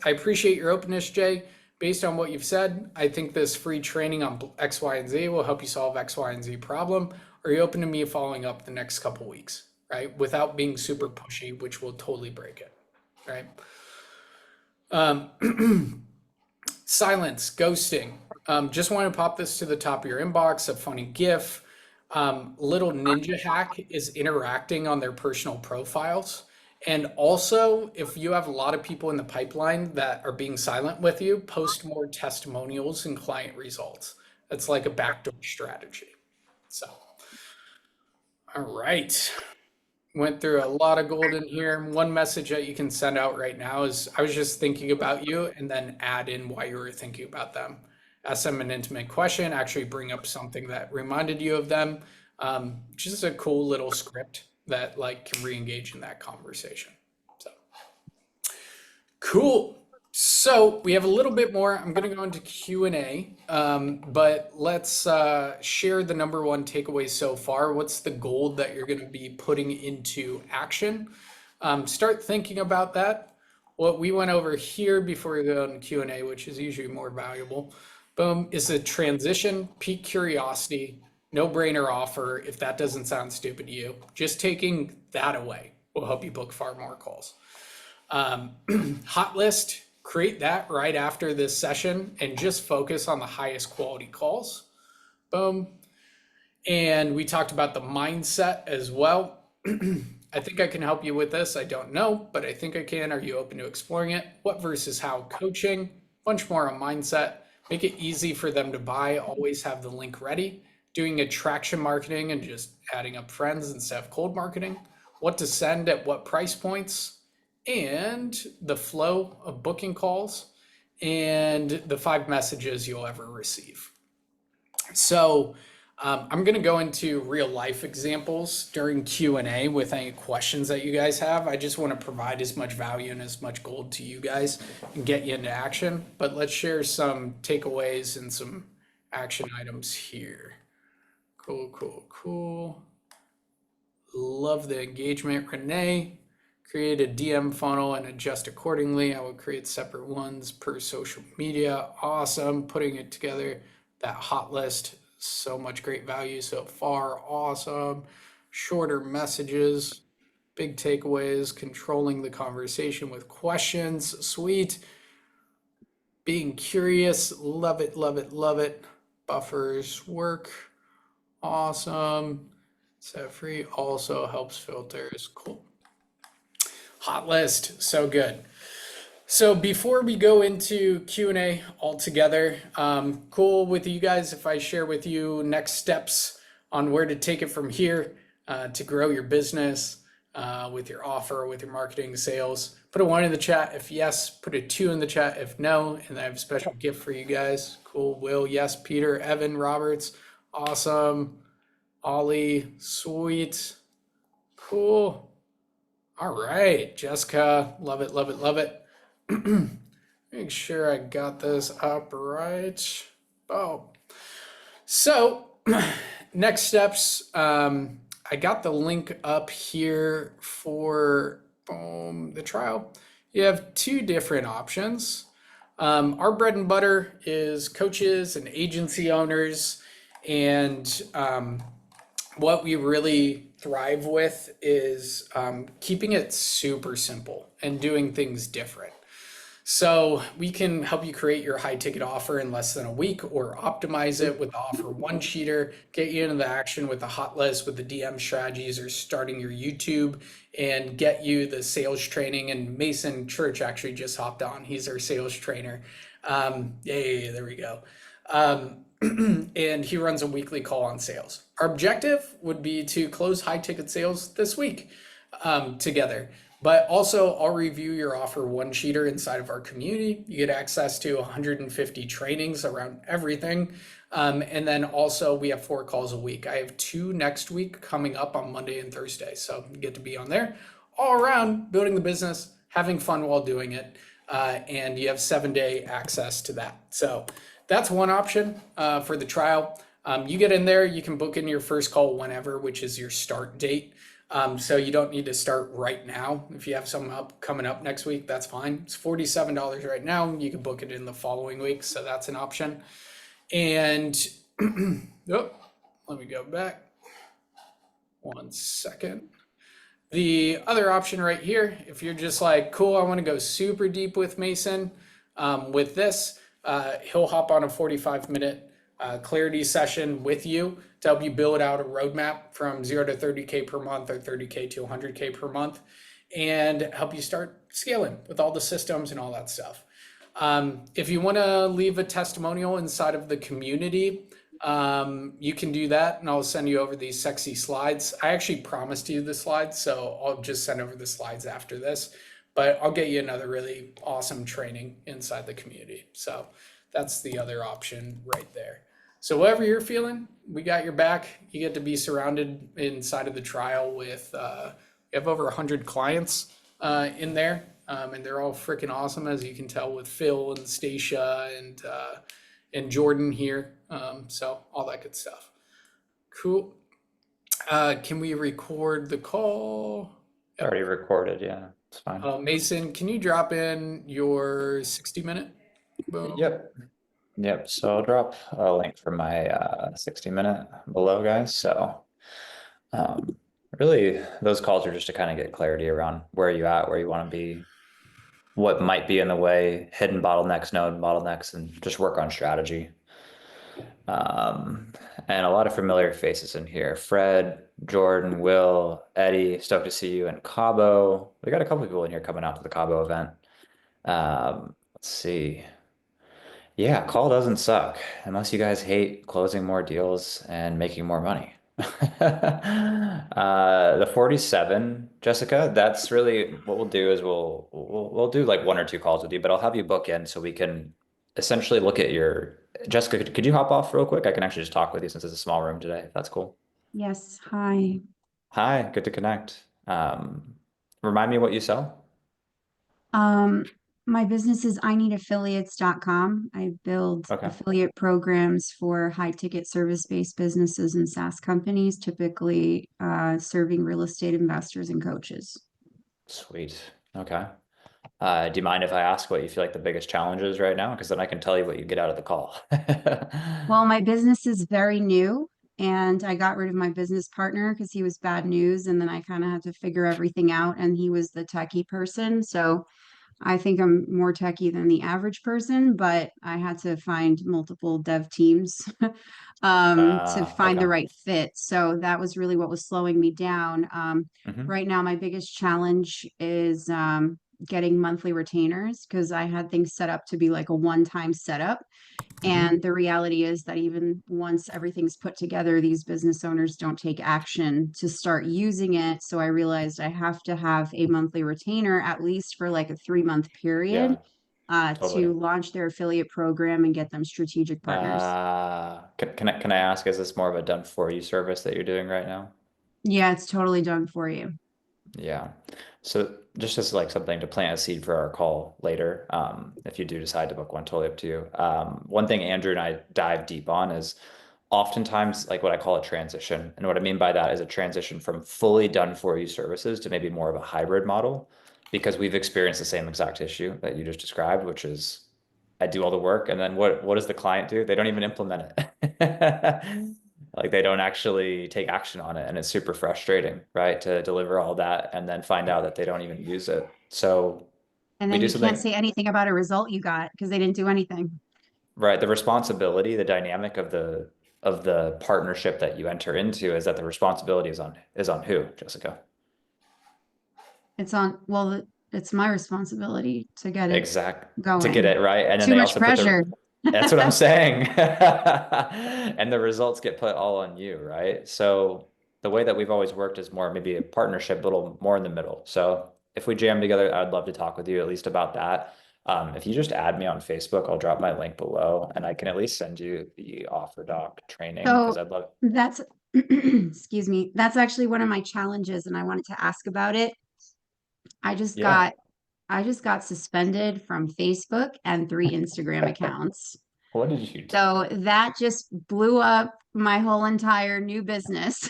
I appreciate your openness, Jay. Based on what you've said, I think this free training on X, Y, and Z will help you solve X, Y, and Z problem. Are you open to me following up the next couple weeks, right? Without being super pushy, which will totally break it, right? Silence, ghosting. Just want to pop this to the top of your inbox, a funny GIF. Little ninja hack is interacting on their personal profiles. And also, if you have a lot of people in the pipeline that are being silent with you, post more testimonials and client results. That's like a backdoor strategy. So, all right. Went through a lot of gold in here. One message that you can send out right now is, I was just thinking about you, and then add in why you were thinking about them. Ask them an intimate question, actually bring up something that reminded you of them. Just a cool little script that like can re-engage in that conversation. So cool. So we have a little bit more. I'm going to go into Q&A, but let's share the number one takeaway so far. What's the gold that you're going to be putting into action? Start thinking about that. What we went over here before we go into Q&A, which is usually more valuable, boom, is a transition, pique curiosity, no-brainer offer. If that doesn't sound stupid to you, just taking that away will help you book far more calls. Hot list, create that right after this session and just focus on the highest quality calls. Boom. And we talked about the mindset as well. I think I can help you with this. I don't know, but I think I can. Are you open to exploring it? What versus how coaching, bunch more on mindset, make it easy for them to buy, always have the link ready. Doing attraction marketing and just adding up friends instead of cold marketing, what to send at what price points, and the flow of booking calls, and the 5 messages you'll ever receive. So I'm going to go into real life examples during Q&A with any questions that you guys have. I just want to provide as much value and as much gold to you guys and get you into action. But let's share some takeaways and some action items here. Cool, cool, cool. Love the engagement. Renee, create a DM funnel and adjust accordingly. I will create separate ones per social media. Awesome. Putting it together. That hot list. So much great value so far. Awesome. Shorter messages. Big takeaways. Controlling the conversation with questions. Sweet. Being curious. Love it, love it, love it. Buffers work. Awesome. Set free also helps filters. Cool. Hot list. So good. So before we go into Q&A altogether, cool with you guys if I share with you next steps on where to take it from here to grow your business with your offer, with your marketing, sales. Put a 1 in the chat if yes, put a 2 in the chat if no, and I have a special gift for you guys. Cool. Will, yes. Peter, Evan, Roberts, awesome. Ollie, sweet. Cool. All right, Jessica, love it, love it, love it. Make sure I got this up right. Oh, so next steps. I got the link up here for the trial. You have 2 different options. Our bread and butter is coaches and agency owners, and what we really thrive with is keeping it super simple and doing things different. So we can help you create your high ticket offer in less than a week or optimize it with the offer one sheeter, get you into the action with the hot list, with the DM strategies or starting your YouTube, and get you the sales training. And Mason Church actually just hopped on. He's our sales trainer. Yay, there we go. And he runs a weekly call on sales. Our objective would be to close high ticket sales this week together. But also, I'll review your offer one sheeter inside of our community. You get access to 150 trainings around everything. And then also, we have 4 calls a week. I have 2 next week coming up on Monday and Thursday. So you get to be on there. All around, building the business, having fun while doing it. And you have 7-day access to that. So that's one option for the trial. You get in there, you can book in your first call whenever, which is your start date. So you don't need to start right now. If you have some coming up next week, that's fine. It's $47 right now. You can book it in the following week. So that's an option. And oh, let me go back 1 second. The other option right here, if you're just like, cool, I want to go super deep with Mason with this, he'll hop on a 45-minute clarity session with you to help you build out a roadmap from 0 to 30K per month or 30K to 100K per month and help you start scaling with all the systems and all that stuff. If you want to leave a testimonial inside of the community, you can do that, and I'll send you over these sexy slides. I actually promised you the slides, so I'll just send over the slides after this, but I'll get you another really awesome training inside the community. So that's the other option right there. So whatever you're feeling, we got your back. You get to be surrounded inside of the trial with, we have over 100 clients in there, and they're all freaking awesome, as you can tell with Phil and Stacia and Jordan here. So all that good stuff. Cool. Can we record the call? Already recorded, yeah, it's fine. Mason, can you drop in your 60-minute? Boom. Yep, so I'll drop a link for my 60-minute below, guys. So really those calls are just to kind of get clarity around where you at, where you want to be, what might be in the way, hidden bottlenecks, known bottlenecks, and just work on strategy. And a lot of familiar faces in here. Fred, Jordan, Will, Eddie, stoked to see you in Cabo. We got a couple people in here coming out to the Cabo event. Let's see. Yeah, call doesn't suck unless you guys hate closing more deals and making more money. The 47, Jessica, that's really what we'll do is we'll do like 1 or 2 calls with you, but I'll have you book in so we can essentially look at your Jessica, could you hop off real quick? I can actually just talk with you since it's a small room today, if that's cool. Yes, hi. Hi, good to connect. Remind me what you sell? Um, my business is ineedaffiliates.com. I build Okay, affiliate programs for high ticket service-based businesses and SaaS companies, typically serving real estate investors and coaches. sweet. Okay. Do you mind if I ask what you feel like the biggest challenge is right now? Because then I can tell you what you get out of the call. Well, my business is very new and I got rid of my business partner because he was bad news, and then I kind of had to figure everything out, and he was the techie person. So I think I'm more techie than the average person, but I had to find multiple dev teams to find the Okay. right fit. So that was really what was slowing me down. Hmm. Right now, my biggest challenge is getting monthly retainers because I had things set up to be like a one-time setup. Hmm. And the reality is that even once everything's put together, these business owners don't take action to start using it. So I realized I have to have a monthly retainer at least for like a 3-month period Yeah, totally. to launch their affiliate program and get them strategic partners. Can I ask, is this more of a done for you service that you're doing right now? Yeah, it's totally done for you. Yeah. So just as like something to plant a seed for our call later, if you do decide to book one, totally up to you. One thing Andrew and I dive deep on is oftentimes like what I call a transition. And what I mean by that is a transition from fully done for you services to maybe more of a hybrid model, because we've experienced the same exact issue that you just described, which is I do all the work and then what does the client do? They don't even implement it. Like they don't actually take action on it, and it's super frustrating, right? To deliver all that and then find out that they don't even use it. So And we then do you can't something, say anything about a result you got because they didn't do anything. right? The responsibility, the dynamic of the partnership that you enter into is that the responsibility is on who, Jessica? It's on, well, it's my responsibility to get it Exact to get going. it right. And then Too they much also put pressure. that's what I'm saying. And the results get put all on you, right? So the way that we've always worked is more maybe a partnership, a little more in the middle. So if we jam together, I'd love to talk with you at least about that. If you just add me on Facebook, I'll drop my link below and I can at least send you the offer doc training because So I'd love. that's, excuse me, that's actually one of my challenges, and I wanted to ask about it. I just Yeah. got, I just got suspended from Facebook and 3 Instagram accounts. What did you do? So that just blew up my whole entire new business.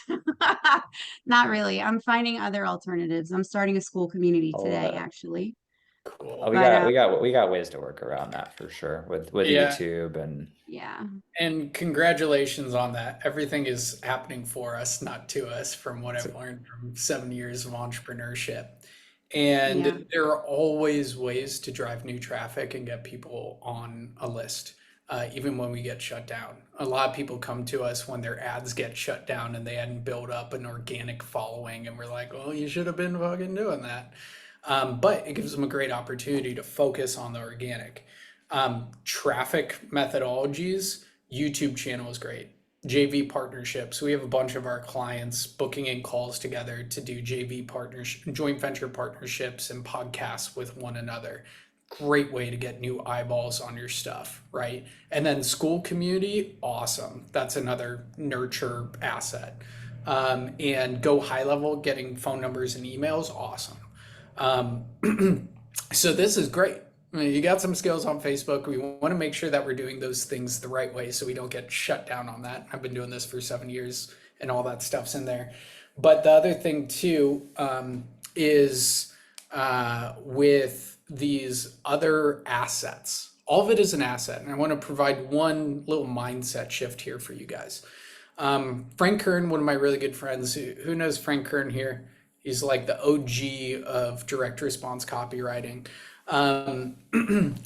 Not really. I'm finding other alternatives. I'm starting a Skool community today, Oh, actually. oh, Cool. we But got we got we got ways to work around that for sure with Yeah. YouTube and yeah, And congratulations on that. Everything is happening for us, not to us, from what so, I've learned from 7 years of entrepreneurship. yeah. And there are always ways to drive new traffic and get people on a list, even when we get shut down. A lot of people come to us when their ads get shut down and they hadn't built up an organic following, and we're like, well, you should have been fucking doing that. But it gives them a great opportunity to focus on the organic. Traffic methodologies, YouTube channel is great. JV partnerships. We have a bunch of our clients booking in calls together to do JV partnership, joint venture partnerships and podcasts with one another. Great way to get new eyeballs on your stuff, right? And then Skool community, awesome. That's another nurture asset. And go high level, getting phone numbers and emails, awesome. Um, so this is great. I mean, you got some skills on Facebook. We want to make sure that we're doing those things the right way so we don't get shut down on that. I've been doing this for 7 years and all that stuff's in there. But the other thing too is with these other assets, all of it is an asset. And I want to provide one little mindset shift here for you guys. Frank Kern, one of my really good friends, who knows Frank Kern here? He's like the OG of direct response copywriting. Um,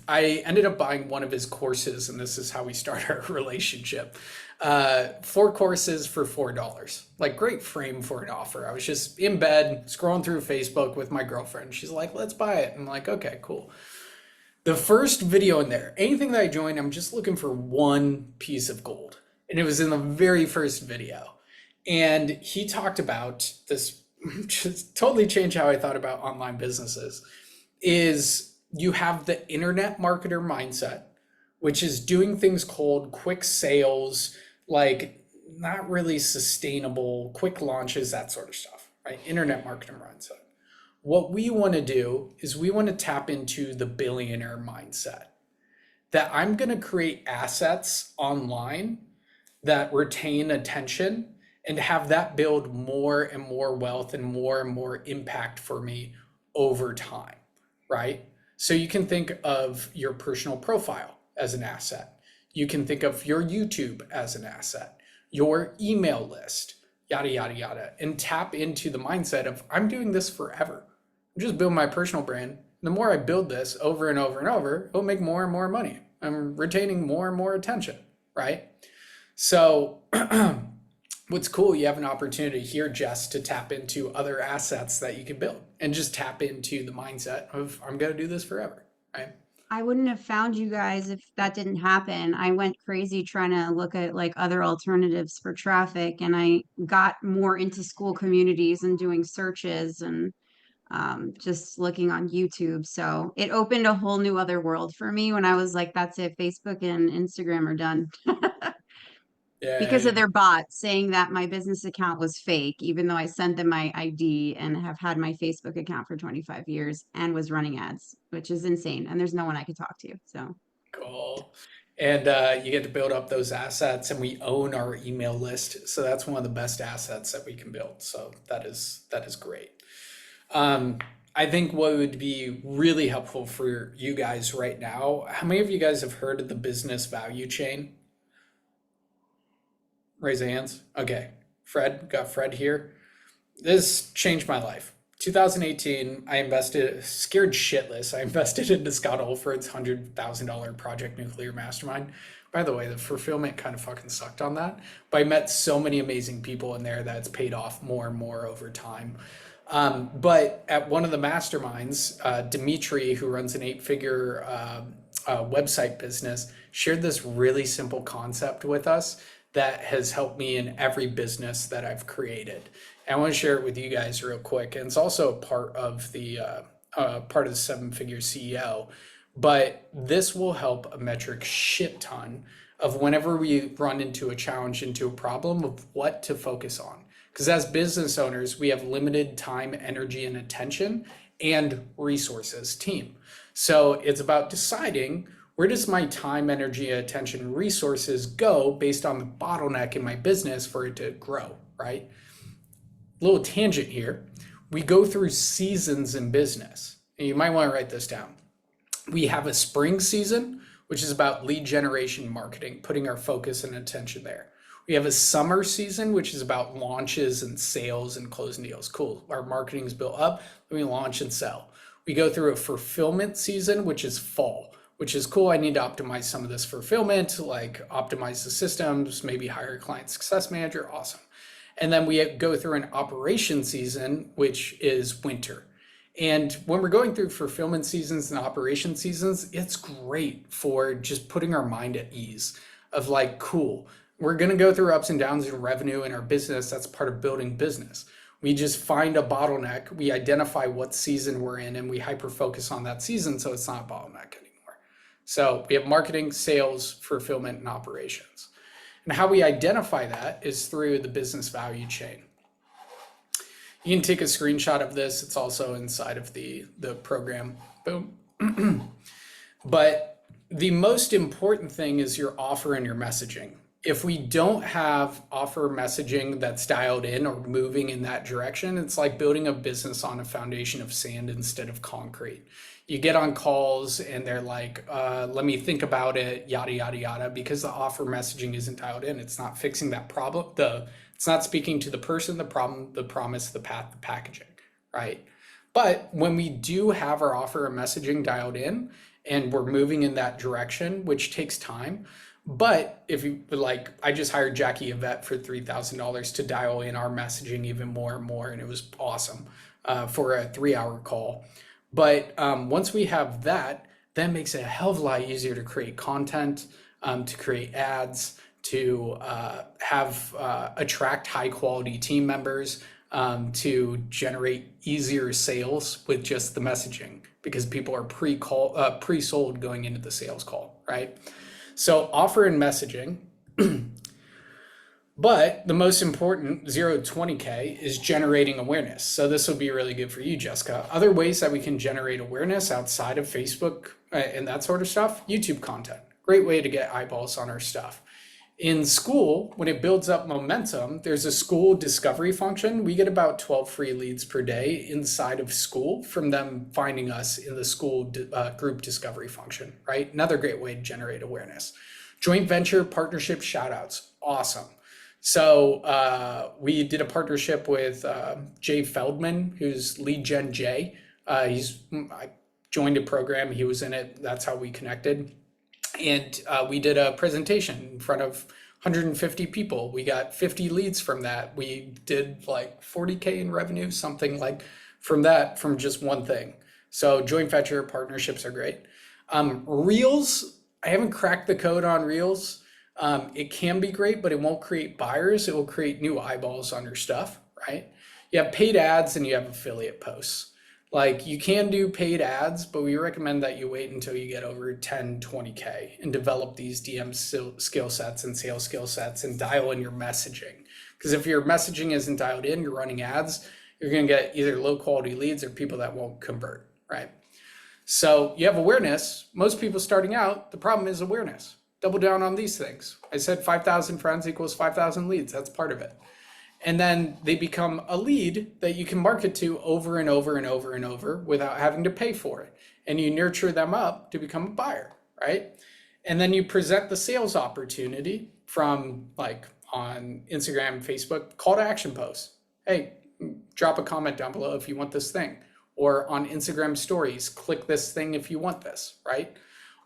I ended up buying one of his courses, and this is how we start our relationship. 4 courses for $4. Like, great frame for an offer. I was just in bed scrolling through Facebook with my girlfriend. She's like, let's buy it. I'm like, okay, cool. The first video in there, anything that I join, I'm just looking for one piece of gold. And it was in the very first video. And he talked about this, just totally changed how I thought about online businesses, is you have the internet marketer mindset, which is doing things cold, quick sales, like not really sustainable, quick launches, that sort of stuff, right? Internet marketing mindset. What we want to do is we want to tap into the billionaire mindset, that I'm going to create assets online that retain attention and have that build more and more wealth and more impact for me over time, right? So you can think of your personal profile as an asset. You can think of your YouTube as an asset, your email list, yada, yada, yada, and tap into the mindset of I'm doing this forever. I'm just building my personal brand. The more I build this over and over and over, it'll make more and more money. I'm retaining more and more attention, right? So what's cool, you have an opportunity here, Jess, to tap into other assets that you can build and just tap into the mindset of I'm going to do this forever, right? I wouldn't have found you guys if that didn't happen. I went crazy trying to look at like other alternatives for traffic, and I got more into Skool communities and doing searches and just looking on YouTube. So it opened a whole new other world for me when I was like, that's it, Facebook and Instagram are done. Because of Yeah. their bot saying that my business account was fake, even though I sent them my ID and have had my Facebook account for 25 years and was running ads, which is insane. And there's no one I could talk to. So Cool. And you get to build up those assets, and we own our email list. So that's one of the best assets that we can build. So that is great. I think what would be really helpful for you guys right now, how many of you guys have heard of the business value chain? Raise your hands. Okay. Fred, got Fred here. This changed my life. 2018, I invested, scared shitless. I invested into Scott Olford's $100,000 Project Nuclear Mastermind. By the way, the fulfillment kind of fucking sucked on that, but I met so many amazing people in there that it's paid off more and more over time. But at one of the masterminds, Dimitri, who runs an 8-figure website business, shared this really simple concept with us that has helped me in every business that I've created. And I want to share it with you guys real quick. And it's also a part of the 7-figure CEO. But this will help a metric shit ton of whenever we run into a challenge, into a problem, of what to focus on. Because as business owners, we have limited time, energy, and attention, and resources, team. So it's about deciding, where does my time, energy, attention, resources go based on the bottleneck in my business for it to grow, right? Little tangent here. We go through seasons in business. And you might want to write this down. We have a spring season, which is about lead generation marketing, putting our focus and attention there. We have a summer season, which is about launches and sales and closing deals. Cool. Our marketing is built up. Then we launch and sell. We go through a fulfillment season, which is fall, which is cool. I need to optimize some of this fulfillment, like optimize the systems, maybe hire a client success manager. Awesome. And then we go through an operation season, which is winter. And when we're going through fulfillment seasons and operation seasons, it's great for just putting our mind at ease of like, cool, we're going to go through ups and downs in revenue in our business. That's part of building business. We just find a bottleneck. We identify what season we're in and we hyper focus on that season. So it's not a bottleneck anymore. So we have marketing, sales, fulfillment, and operations. And how we identify that is through the business value chain. You can take a screenshot of this. It's also inside of the program. Boom. But the most important thing is your offer and your messaging. If we don't have offer messaging that's dialed in or moving in that direction, it's like building a business on a foundation of sand instead of concrete. You get on calls and they're like, let me think about it, yada, yada, yada, because the offer messaging isn't dialed in. It's not fixing that problem. It's not speaking to the person, the problem, the promise, the path, the packaging, right? But when we do have our offer and messaging dialed in and we're moving in that direction, which takes time, but if you like, I just hired Jackie Yvette for $3,000 to dial in our messaging even more and more, and it was awesome for a 3-hour call. But once we have that, that makes it a hell of a lot easier to create content, to create ads, to attract high quality team members, to generate easier sales with just the messaging, because people are pre-sold going into the sales call, right? So offer and messaging. But the most important 0 to 20K is generating awareness. So this would be really good for you, Jessica. Other ways that we can generate awareness outside of Facebook and that sort of stuff, YouTube content. Great way to get eyeballs on our stuff. In Skool, when it builds up momentum, there's a Skool discovery function. We get about 12 free leads per day inside of Skool from them finding us in the Skool group discovery function, right? Another great way to generate awareness. Joint venture partnership shoutouts, awesome. So we did a partnership with Jay Feldman, who's Lead Gen J. I joined a program, he was in it, that's how we connected. And we did a presentation in front of 150 people. We got 50 leads from that. We did like 40K in revenue, something like from that, from just one thing. So joint venture partnerships are great. Reels, I haven't cracked the code on Reels. It can be great, but it won't create buyers. It will create new eyeballs on your stuff, right? You have paid ads and you have affiliate posts. Like you can do paid ads, but we recommend that you wait until you get over 10, 20K and develop these DM skill sets and sales skill sets and dial in your messaging. Because if your messaging isn't dialed in, you're running ads, you're going to get either low quality leads or people that won't convert, right? So you have awareness. Most people starting out, the problem is awareness. Double down on these things. I said 5,000 friends equals 5,000 leads. That's part of it. And then they become a lead that you can market to over and over and over and over without having to pay for it. And you nurture them up to become a buyer, right? And then you present the sales opportunity from like on Instagram, Facebook, call to action posts. Hey, drop a comment down below if you want this thing. Or on Instagram stories, click this thing if you want this, right?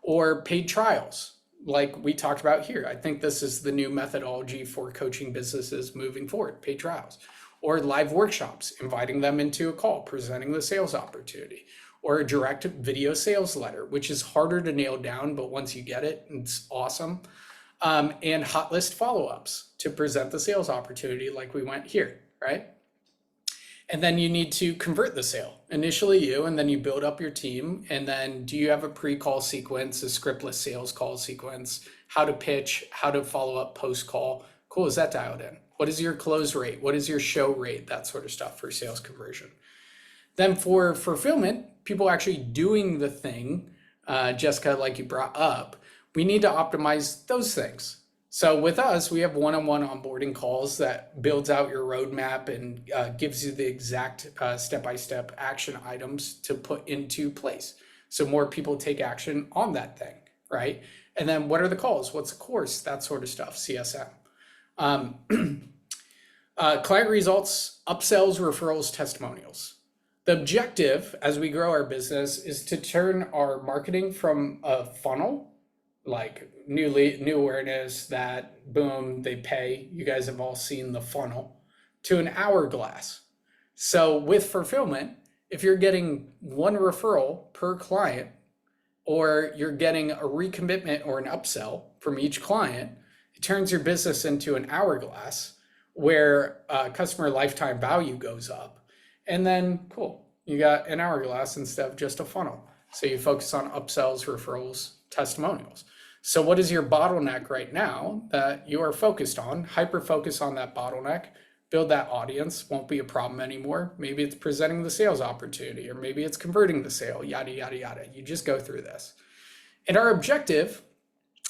Or paid trials. Like we talked about here, I think this is the new methodology for coaching businesses moving forward, paid trials, or live workshops, inviting them into a call, presenting the sales opportunity, or a direct video sales letter, which is harder to nail down, but once you get it, it's awesome. And hot list follow-ups to present the sales opportunity like we went here, right? And then you need to convert the sale. Initially you, and then you build up your team. And then do you have a pre-call sequence, a scriptless sales call sequence, how to pitch, how to follow up post-call? Cool, is that dialed in? What is your close rate? What is your show rate? That sort of stuff for sales conversion. Then for fulfillment, people actually doing the thing, Jessica, like you brought up, we need to optimize those things. So with us, we have one-on-one onboarding calls that builds out your roadmap and gives you the exact step-by-step action items to put into place. So more people take action on that thing, right? And then what are the calls? What's the course? That sort of stuff, CSM. Client results, upsells, referrals, testimonials. The objective as we grow our business is to turn our marketing from a funnel, like new awareness that boom, they pay. You guys have all seen the funnel, to an hourglass. So with fulfillment, if you're getting one referral per client, or you're getting a recommitment or an upsell from each client, it turns your business into an hourglass where customer lifetime value goes up. And then cool, you got an hourglass instead of just a funnel. So you focus on upsells, referrals, testimonials. So what is your bottleneck right now that you are focused on? Hyper focus on that bottleneck, build that audience, won't be a problem anymore. Maybe it's presenting the sales opportunity, or maybe it's converting the sale, yada, yada, yada. You just go through this. And our objective,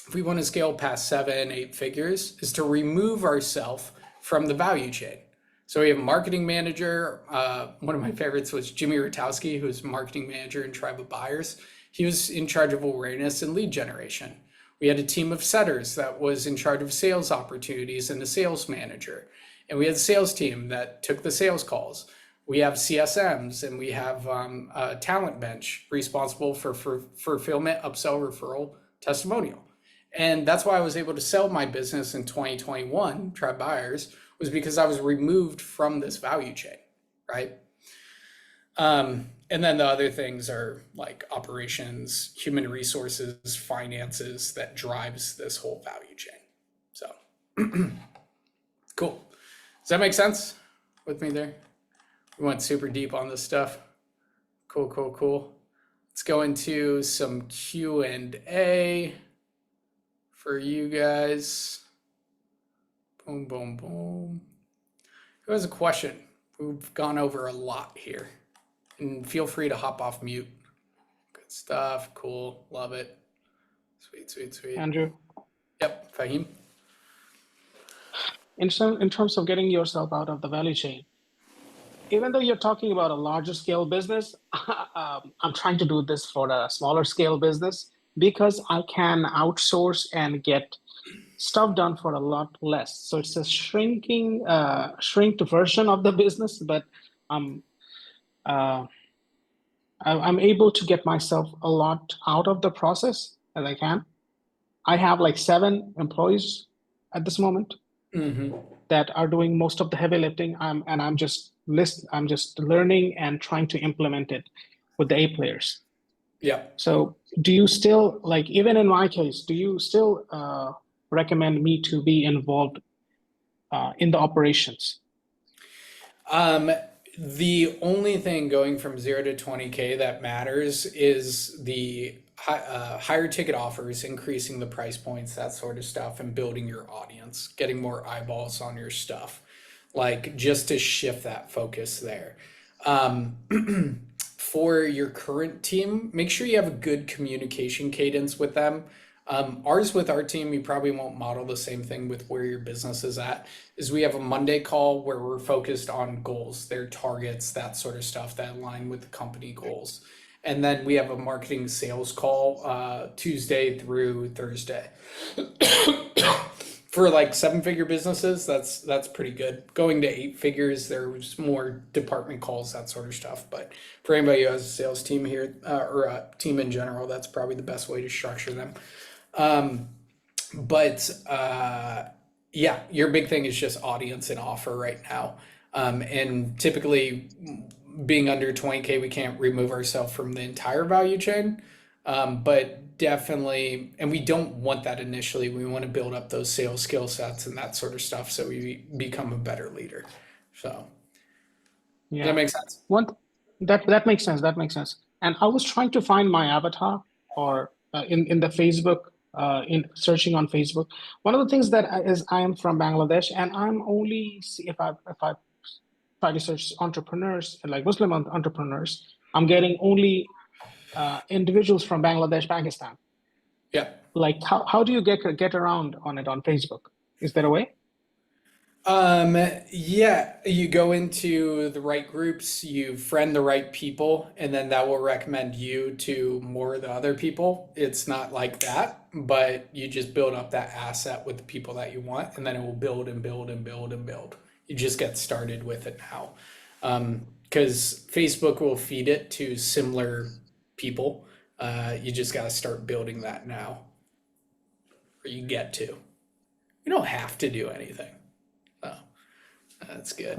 if we want to scale past 7, 8 figures, is to remove ourselves from the value chain. So we have a marketing manager. One of my favorites was Jimmy Rutowski, who's marketing manager in Tribe of Buyers. He was in charge of awareness and lead generation. We had a team of setters that was in charge of sales opportunities and a sales manager. And we had a sales team that took the sales calls. We have CSMs and we have a talent bench responsible for fulfillment, upsell, referral, testimonial. And that's why I was able to sell my business in 2021, Tribe Buyers, was because I was removed from this value chain, right? And then the other things are like operations, human resources, finances that drives this whole value chain. So cool. Does that make sense with me there? We went super deep on this stuff. Cool, cool, cool. Let's go into some Q&A for for you guys. Boom, boom, boom. Who has a question? We've gone over a lot here. And feel free to hop off mute. Good stuff. Cool. Love it. Sweet, sweet, sweet. Andrew, Yep. Fahim? in terms of getting yourself out of the value chain, even though you're talking about a larger scale business, I'm trying to do this for a smaller scale business because I can outsource and get stuff done for a lot less. So it's a shrinked version of the business, but I'm able to get myself a lot out of the process as I can. I have like 7 employees at this moment that are doing most of the heavy lifting. I'm just learning and trying to implement it with the A players. Yeah. So do you still, like, even in my case, do you still recommend me to be involved in the operations? The only thing going from 0 to 20K that matters is the higher ticket offers, increasing the price points, that sort of stuff, and building your audience, getting more eyeballs on your stuff, like just to shift that focus there. For your current team, make sure you have a good communication cadence with them. Ours with our team, you probably won't model the same thing with where your business is at, is we have a Monday call where we're focused on goals, their targets, that sort of stuff that align with the company goals. And then we have a marketing sales call Tuesday through Thursday. For like 7-figure businesses, that's pretty good. Going to 8 figures, there's more department calls, that sort of stuff. But for anybody who has a sales team here or a team in general, that's probably the best way to structure them. Yeah, your big thing is just audience and offer right now. And typically being under 20K, we can't remove ourselves from the entire value chain. But definitely, and we don't want that initially. We want to build up those sales skill sets and that sort of stuff so we become a better leader. So Yeah, does that make sense? That makes sense. That makes sense. And I was trying to find my avatar, or in the Facebook, in searching on Facebook. One of the things that is I am from Bangladesh, and I'm only if I try to search entrepreneurs, like Muslim entrepreneurs, I'm getting only individuals from Bangladesh, Pakistan. Yeah. Like how do you get around on it on Facebook? Is there a way? Yeah, you go into the right groups, you friend the right people, and then that will recommend you to more of the other people. It's not like that, but you just build up that asset with the people that you want, and then it will build and build and build and build. You just get started with it now. Because Facebook will feed it to similar people. You just got to start building that now, or you get to. You don't have to do anything. Oh, that's good.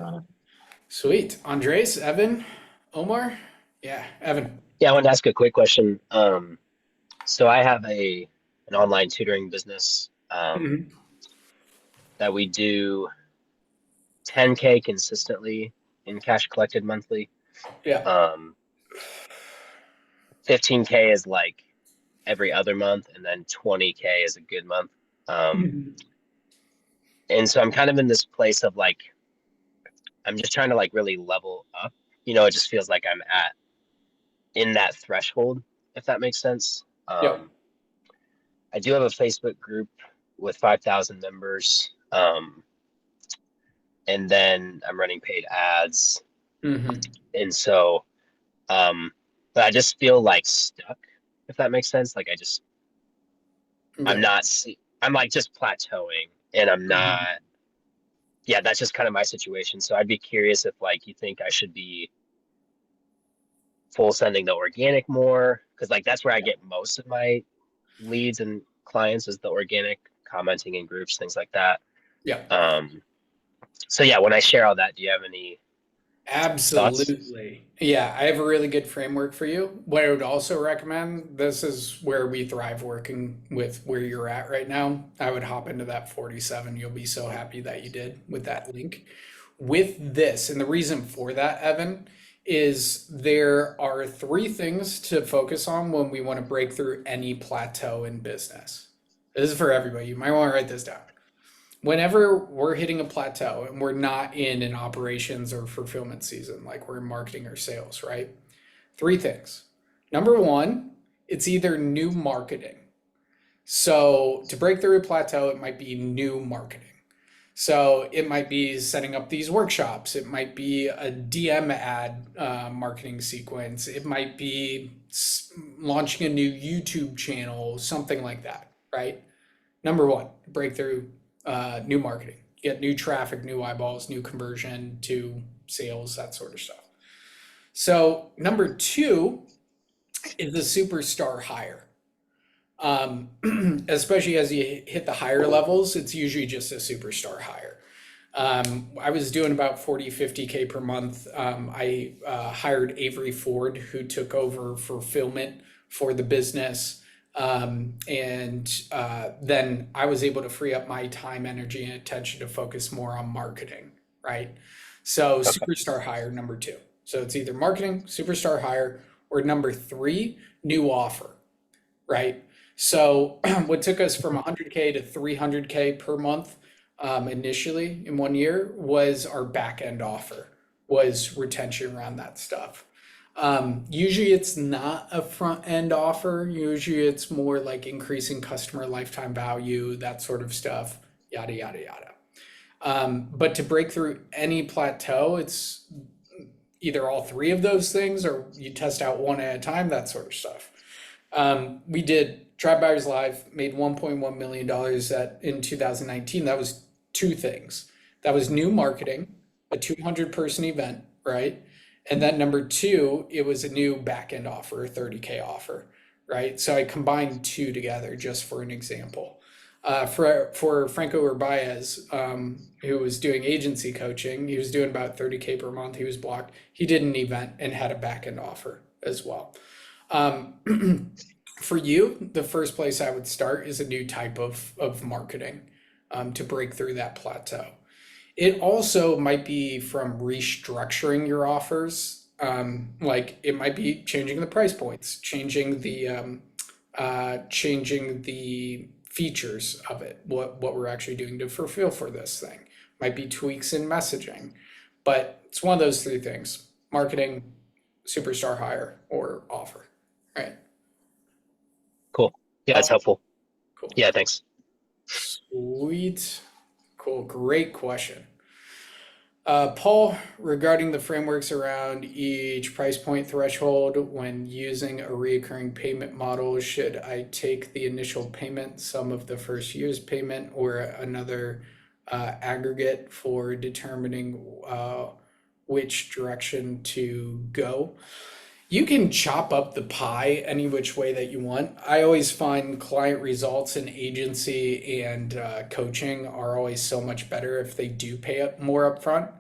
Sweet. Andres, Evan, Omar? Yeah, Evan. Yeah, I wanted to ask a quick question. So I have an online tutoring business that we do 10K consistently in cash collected monthly. Yeah. 15K is like every other month, and then 20K is a good month. And so I'm kind of in this place of like, I'm just trying to like really level up. You know, it just feels like I'm in that threshold, if that makes sense. Yep. I do have a Facebook group with 5,000 members. And then I'm running paid ads. And so, but I just feel like stuck, if that makes sense. Like I'm like just plateauing, and I'm not, yeah, that's just kind of my situation. So I'd be curious if like you think I should be full sending the organic more, because like that's where I get most of my leads and clients, is the organic, commenting in groups, things like that. Yeah. So yeah, when I share all that, do you have any Absolutely. Yeah, I have a really good framework for you. What I would also recommend, this is where we thrive working with where you're at right now. I would hop into that 47. You'll be so happy that you did with that link. With this, and the reason for that, Evan, is there are 3 things to focus on when we want to break through any plateau in business. This is for everybody. You might want to write this down. Whenever we're hitting a plateau and we're not in an operations or fulfillment season, like we're in marketing or sales, right? Three things. Number one, it's either new marketing. So to break through a plateau, it might be new marketing. So it might be setting up these workshops. It might be a DM ad marketing sequence. It might be launching a new YouTube channel, something like that, right? Number one, breakthrough, new marketing. You get new traffic, new eyeballs, new conversion to sales, that sort of stuff. So number two is the superstar hire. Especially as you hit the higher levels, it's usually just a superstar hire. I was doing about 40, 50K per month. I hired Avery Ford, who took over fulfillment for the business. Then I was able to free up my time, energy, and attention to focus more on marketing, right? So superstar hire, number two. So it's either marketing, superstar hire, or number three, new offer, right? So what took us from 100K to 300K per month initially in 1 year was our back end offer, was retention around that stuff. Usually it's not a front end offer. Usually it's more like increasing customer lifetime value, that sort of stuff, yada, yada, yada. But to break through any plateau, it's either all three of those things or you test out one at a time, that sort of stuff. We did Tribe Buyers Live, made $1.1 million in 2019. That was two things. That was new marketing, a 200-person event, right? And then number two, it was a new back-end offer, a 30K offer, right? So I combined two together just for an example. For Franco Urbaez, who was doing agency coaching, he was doing about 30K per month. He was blocked. He did an event and had a back-end offer as well. For you, the first place I would start is a new type of marketing to break through that plateau. It also might be from restructuring your offers. Like it might be changing the price points, changing the features of it, what we're actually doing to fulfill for this thing. Might be tweaks in messaging, but it's one of those three things: marketing, superstar hire, or offer. Right. Cool. Yeah, that's helpful. Cool. Yeah, thanks. Sweet. Cool. Great question. Paul, regarding the frameworks around each price point threshold when using a recurring payment model, should I take the initial payment, sum of the first year's payment, or another aggregate for determining which direction to go? You can chop up the pie any which way that you want. I always find client results in agency and coaching are always so much better if they do pay up more upfront.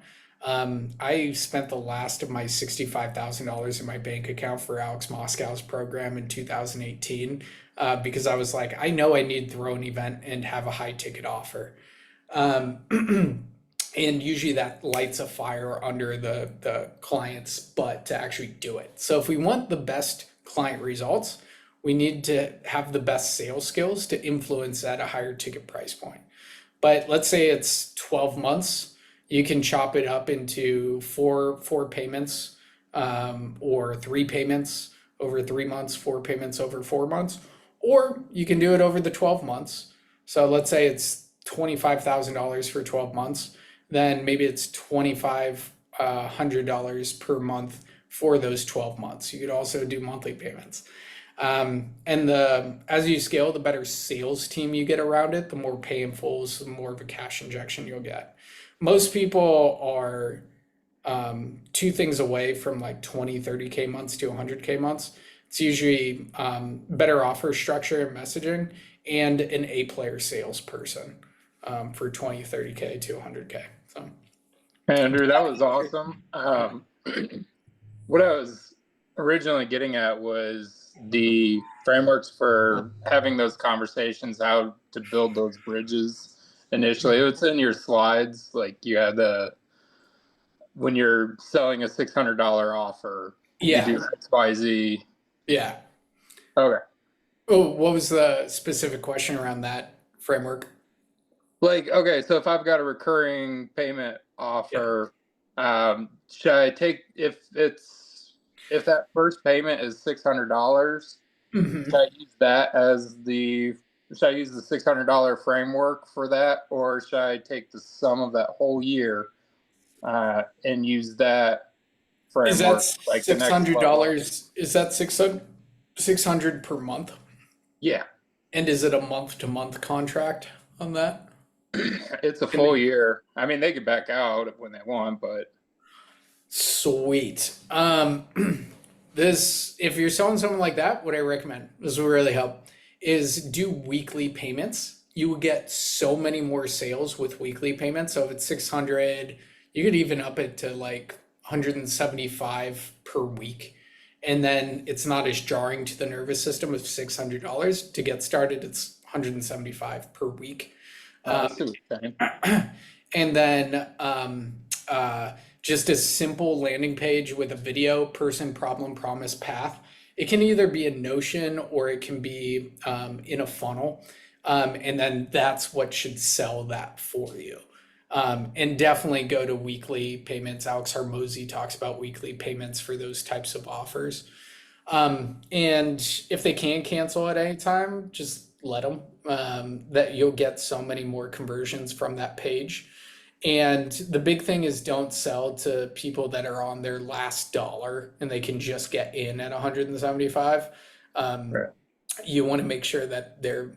I spent the last of my $65,000 in my bank account for Alex Moscow's program in 2018 because I was like, I know I need to throw an event and have a high ticket offer. And usually that lights a fire under the client's butt to actually do it. So if we want the best client results, we need to have the best sales skills to influence at a higher ticket price point. But let's say it's 12 months, you can chop it up into four payments or three payments over 3 months, four payments over 4 months, or you can do it over the 12 months. So let's say it's $25,000 for 12 months. Then maybe it's $2,500 per month for those 12 months. You could also do monthly payments. And as you scale, the better sales team you get around it, the more pay in fulls, the more of a cash injection you'll get. Most people are two things away from like 20, 30K months to 100K months. It's usually better offer structure and messaging and an A-player salesperson for 20, 30K to 100K. So, Andrew, that was awesome. What I was originally getting at was the frameworks for having those conversations, how to build those bridges initially. It's in your slides, like you had when you're selling a $600 offer, yeah. you do XYZ. Yeah. Okay. Oh, what was the specific question around that framework? Like, okay, so if I've got a recurring payment offer, should I take if that first payment is $600, Mhm. should I use that as should I use the $600 framework for that, or should I take the sum of that whole year and use that Is that framework like the six next hundred 12 months? dollars? Is that 600 per month? Yeah, And is it a month to month contract on that? it's a full year. I mean, they could back out when they want, but Sweet. This, if you're selling something like that, what I recommend, this will really help, is do weekly payments. You will get so many more sales with weekly payments. So if it's 600, you could even up it to like 175 per week. And then it's not as jarring to the nervous system of $600 to get started. It's 175 per week. I see what you're saying. And then just a simple landing page with a video, person, problem, promise, path. It can either be a Notion or it can be in a funnel. And then that's what should sell that for you. And definitely go to weekly payments. Alex Harmozy talks about weekly payments for those types of offers. And if they can cancel at any time, just let them. That you'll get so many more conversions from that page. And the big thing is don't sell to people that are on their last dollar and they can just get in at 175. Right. You want to make sure that they're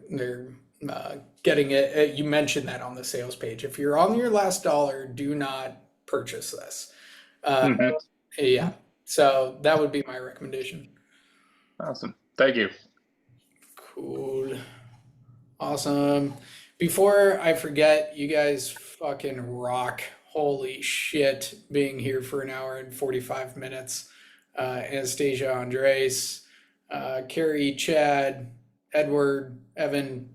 getting it. You mentioned that on the sales page. If you're on your last dollar, do not purchase this. Yeah. So that would be my recommendation. Awesome. Thank you. Cool. Awesome. Before I forget, you guys fucking rock. Holy shit, being here for an hour and 45 minutes. Anastasia, Andres, Carrie, Chad, Edward, Evan,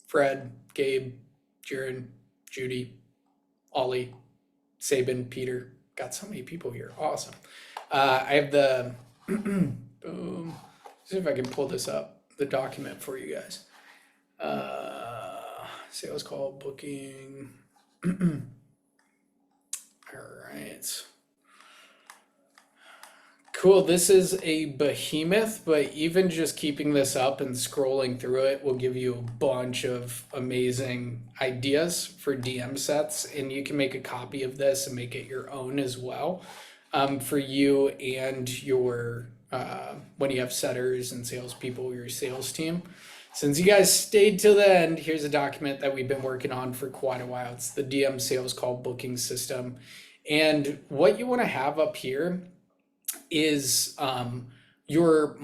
Fred, Gabe, Jaron, Judy, Ollie, Sabin, Peter. Got so many people here. Awesome. I have the boom. See if I can pull this up, the document for you guys. Sales call, booking. All right. Cool. This is a behemoth, but even just keeping this up and scrolling through it will give you a bunch of amazing ideas for DM sets. And you can make a copy of this and make it your own as well, for you and your, when you have setters and salespeople, your sales team. Since you guys stayed till the end, here's a document that we've been working on for quite a while. It's the DM sales call booking system. And what you want to have up here is your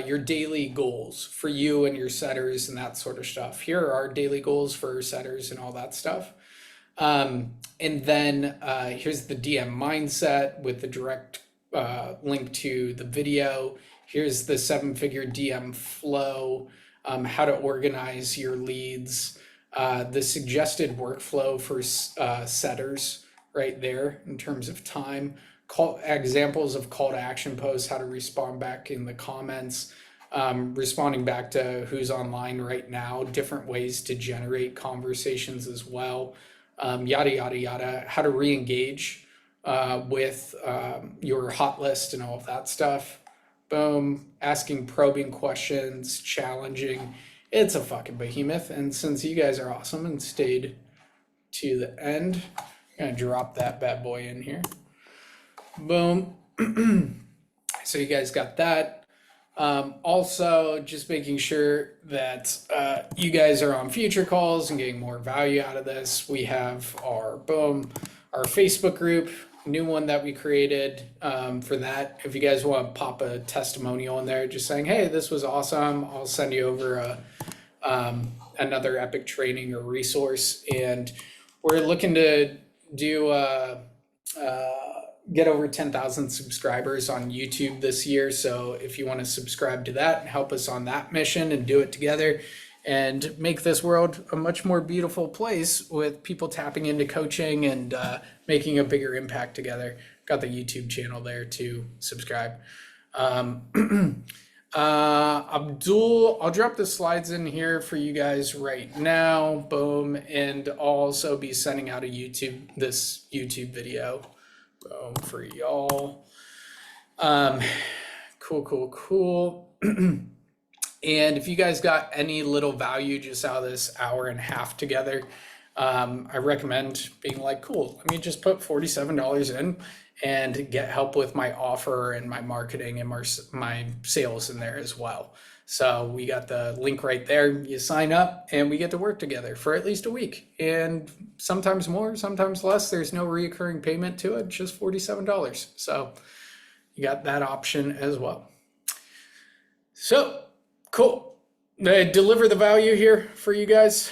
your daily goals for you and your setters and that sort of stuff. Here are our daily goals for our setters and all that stuff. And then here's the DM mindset with the direct link to the video. Here's the 7-figure DM flow, how to organize your leads, the suggested workflow for setters right there in terms of time, examples of call to action posts, how to respond back in the comments, responding back to who's online right now, different ways to generate conversations as well, yada, yada, yada, how to re-engage with your hot list and all of that stuff. Boom, asking probing questions, challenging. It's a fucking behemoth. And since you guys are awesome and stayed to the end, I'm gonna drop that bad boy in here. Boom. So you guys got that. Also, just making sure that you guys are on future calls and getting more value out of this. We have our Facebook group, new one that we created for that. If you guys want to pop a testimonial in there, just saying, hey, this was awesome, I'll send you over another epic training or resource. And we're looking to do get over 10,000 subscribers on YouTube this year. So if you want to subscribe to that and help us on that mission and do it together and make this world a much more beautiful place with people tapping into coaching and making a bigger impact together. Got the YouTube channel there to subscribe. Abdul, I'll drop the slides in here for you guys right now. Boom. And I'll also be sending out this YouTube video. Boom for y'all. Cool. And if you guys got any little value just out of this hour and a half together, I recommend being like, cool, let me just put $47 in and get help with my offer and my marketing and my sales in there as well. So we got the link right there. You sign up and we get to work together for at least a week, and sometimes more, sometimes less. There's no recurring payment to it, just $47. So you got that option as well. So cool. I deliver the value here for you guys.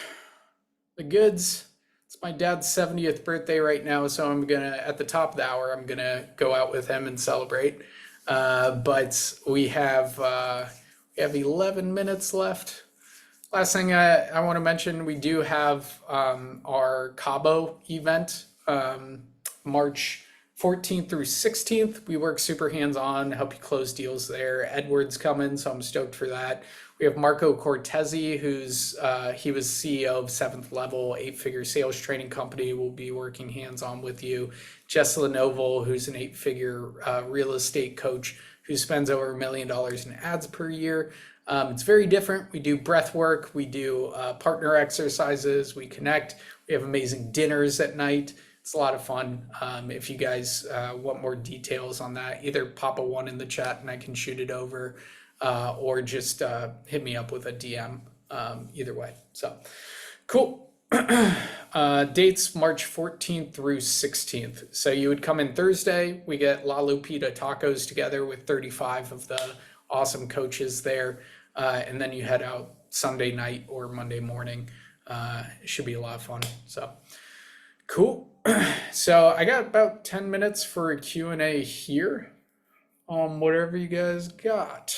The goods. It's my dad's 70th birthday right now, so I'm gonna, at the top of the hour, I'm gonna go out with him and celebrate. But we have 11 minutes left. Last thing I want to mention, we do have our Cabo event, March 14th through 16th. We work super hands-on, help you close deals there. Edward's coming, so I'm stoked for that. We have Marco Cortezi, he was CEO of 7th Level, 8-figure sales training company, will be working hands-on with you. Jess Lenovo, who's an 8-figure real estate coach who spends over $1 million in ads per year. It's very different. We do breath work, we do partner exercises, we connect, we have amazing dinners at night. It's a lot of fun. If you guys want more details on that, either pop a 1 in the chat and I can shoot it over, or just hit me up with a DM, either way. So cool. Dates March 14th through 16th. So you would come in Thursday, we get La Lupita tacos together with 35 of the awesome coaches there. And then you head out Sunday night or Monday morning. It should be a lot of fun. So cool. So I got about 10 minutes for a Q&A here. Whatever you guys got.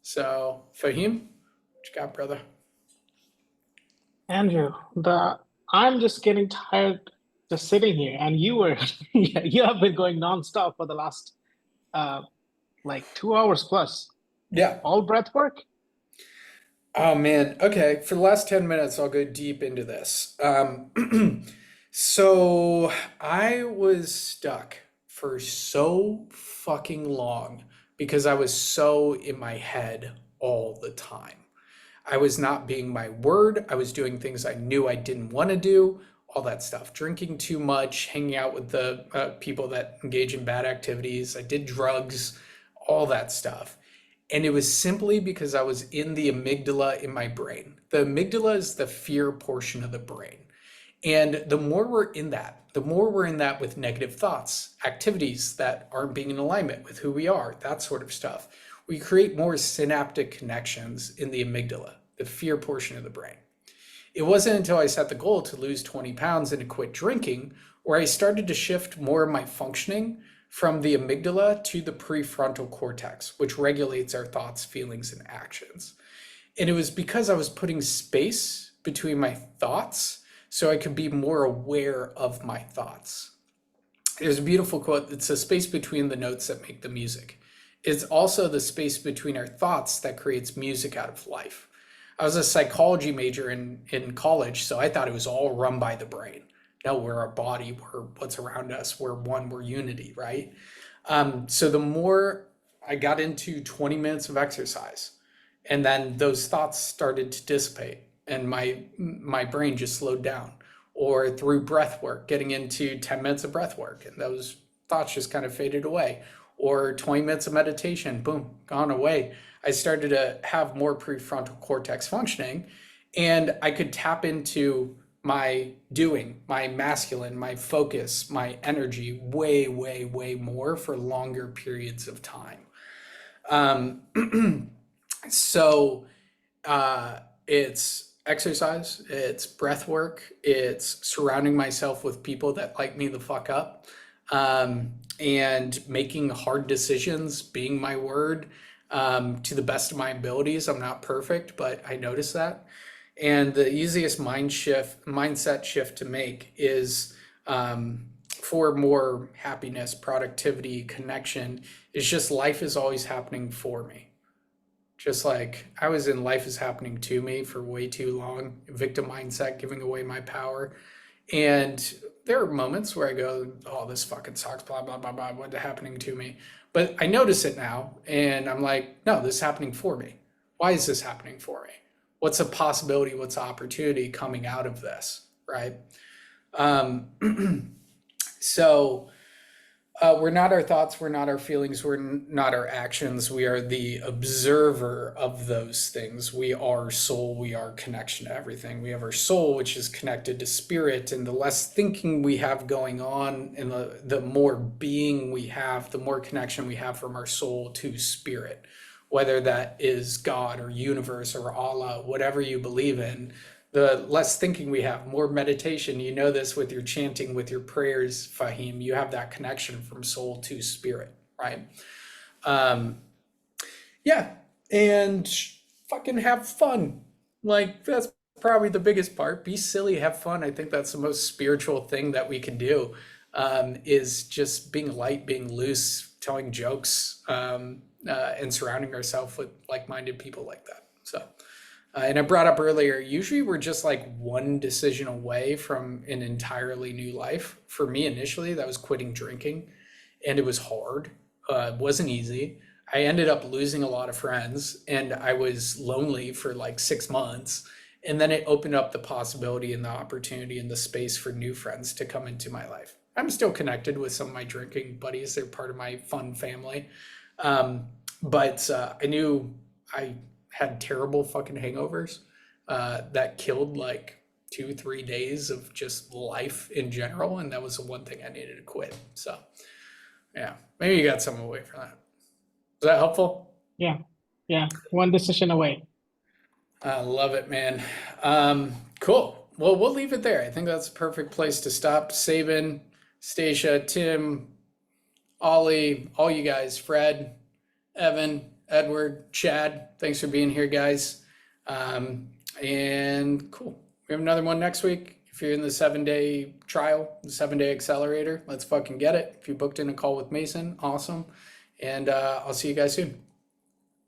So Fahim, what you got, brother? Andrew, I'm just getting tired just sitting here, and you have been going nonstop for the last like 2 hours plus. Yeah. All breath work? Oh man. Okay. For the last 10 minutes, I'll go deep into this. So I was stuck for so fucking long because I was so in my head all the time. I was not being my word. I was doing things I knew I didn't want to do, all that stuff. Drinking too much, hanging out with the people that engage in bad activities. I did drugs, all that stuff. And it was simply because I was in the amygdala in my brain. The amygdala is the fear portion of the brain. And the more we're in that, with negative thoughts, activities that aren't being in alignment with who we are, that sort of stuff, we create more synaptic connections in the amygdala, the fear portion of the brain. It wasn't until I set the goal to lose 20 pounds and to quit drinking where I started to shift more of my functioning from the amygdala to the prefrontal cortex, which regulates our thoughts, feelings, and actions. And it was because I was putting space between my thoughts so I could be more aware of my thoughts. There's a beautiful quote. It's the space between the notes that make the music. It's also the space between our thoughts that creates music out of life. I was a psychology major in college, so I thought it was all run by the brain. No, we're our body, we're what's around us, we're one, we're unity, right? So the more I got into 20 minutes of exercise, and then those thoughts started to dissipate, and my brain just slowed down. Or through breath work, getting into 10 minutes of breath work, and those thoughts just kind of faded away. Or 20 minutes of meditation, boom, gone away. I started to have more prefrontal cortex functioning, and I could tap into my doing, my masculine, my focus, my energy way, way, way more for longer periods of time. So it's exercise, it's breath work, it's surrounding myself with people that light me the fuck up, and making hard decisions, being my word, to the best of my abilities. I'm not perfect, but I notice that. And the easiest mindset shift to make is for more happiness, productivity, connection, is just life is always happening for me. Just like I was in life is happening to me for way too long, victim mindset, giving away my power. And there are moments where I go, oh, this fucking sucks, blah, blah, blah, blah, what's happening to me? But I notice it now and I'm like, no, this is happening for me. Why is this happening for me? What's a possibility? What's an opportunity coming out of this, right? So we're not our thoughts, we're not our feelings, we're not our actions. We are the observer of those things. We are soul, we are connection to everything. We have our soul, which is connected to spirit, and the less thinking we have going on and the more being we have, the more connection we have from our soul to spirit, whether that is God or universe or Allah, whatever you believe in. The less thinking we have, more meditation. You know this with your chanting, with your prayers, Fahim. You have that connection from soul to spirit, right? Yeah, and fucking have fun. Like, that's probably the biggest part. Be silly, have fun. I think that's the most spiritual thing that we can do, is just being light, being loose, telling jokes, and surrounding ourselves with like-minded people like that. So. And I brought up earlier, usually we're just like one decision away from an entirely new life. For me, initially, that was quitting drinking, and it was hard. It wasn't easy. I ended up losing a lot of friends, and I was lonely for like 6 months. And then it opened up the possibility and the opportunity and the space for new friends to come into my life. I'm still connected with some of my drinking buddies. They're part of my fun family. But I knew I had terrible fucking hangovers that killed like 2-3 days of just life in general, and that was the one thing I needed to quit. So yeah, maybe you got something away from that. Was that helpful? Yeah, one decision away. I love it, man. Cool. Well, we'll leave it there. I think that's a perfect place to stop. Sabin, Stacia, Tim, Ollie, all you guys, Fred, Evan, Edward, Chad, thanks for being here, guys. And cool. We have another one next week. If you're in the 7-day trial, the 7-day accelerator, let's fucking get it. If you booked in a call with Mason, awesome. And I'll see you guys soon.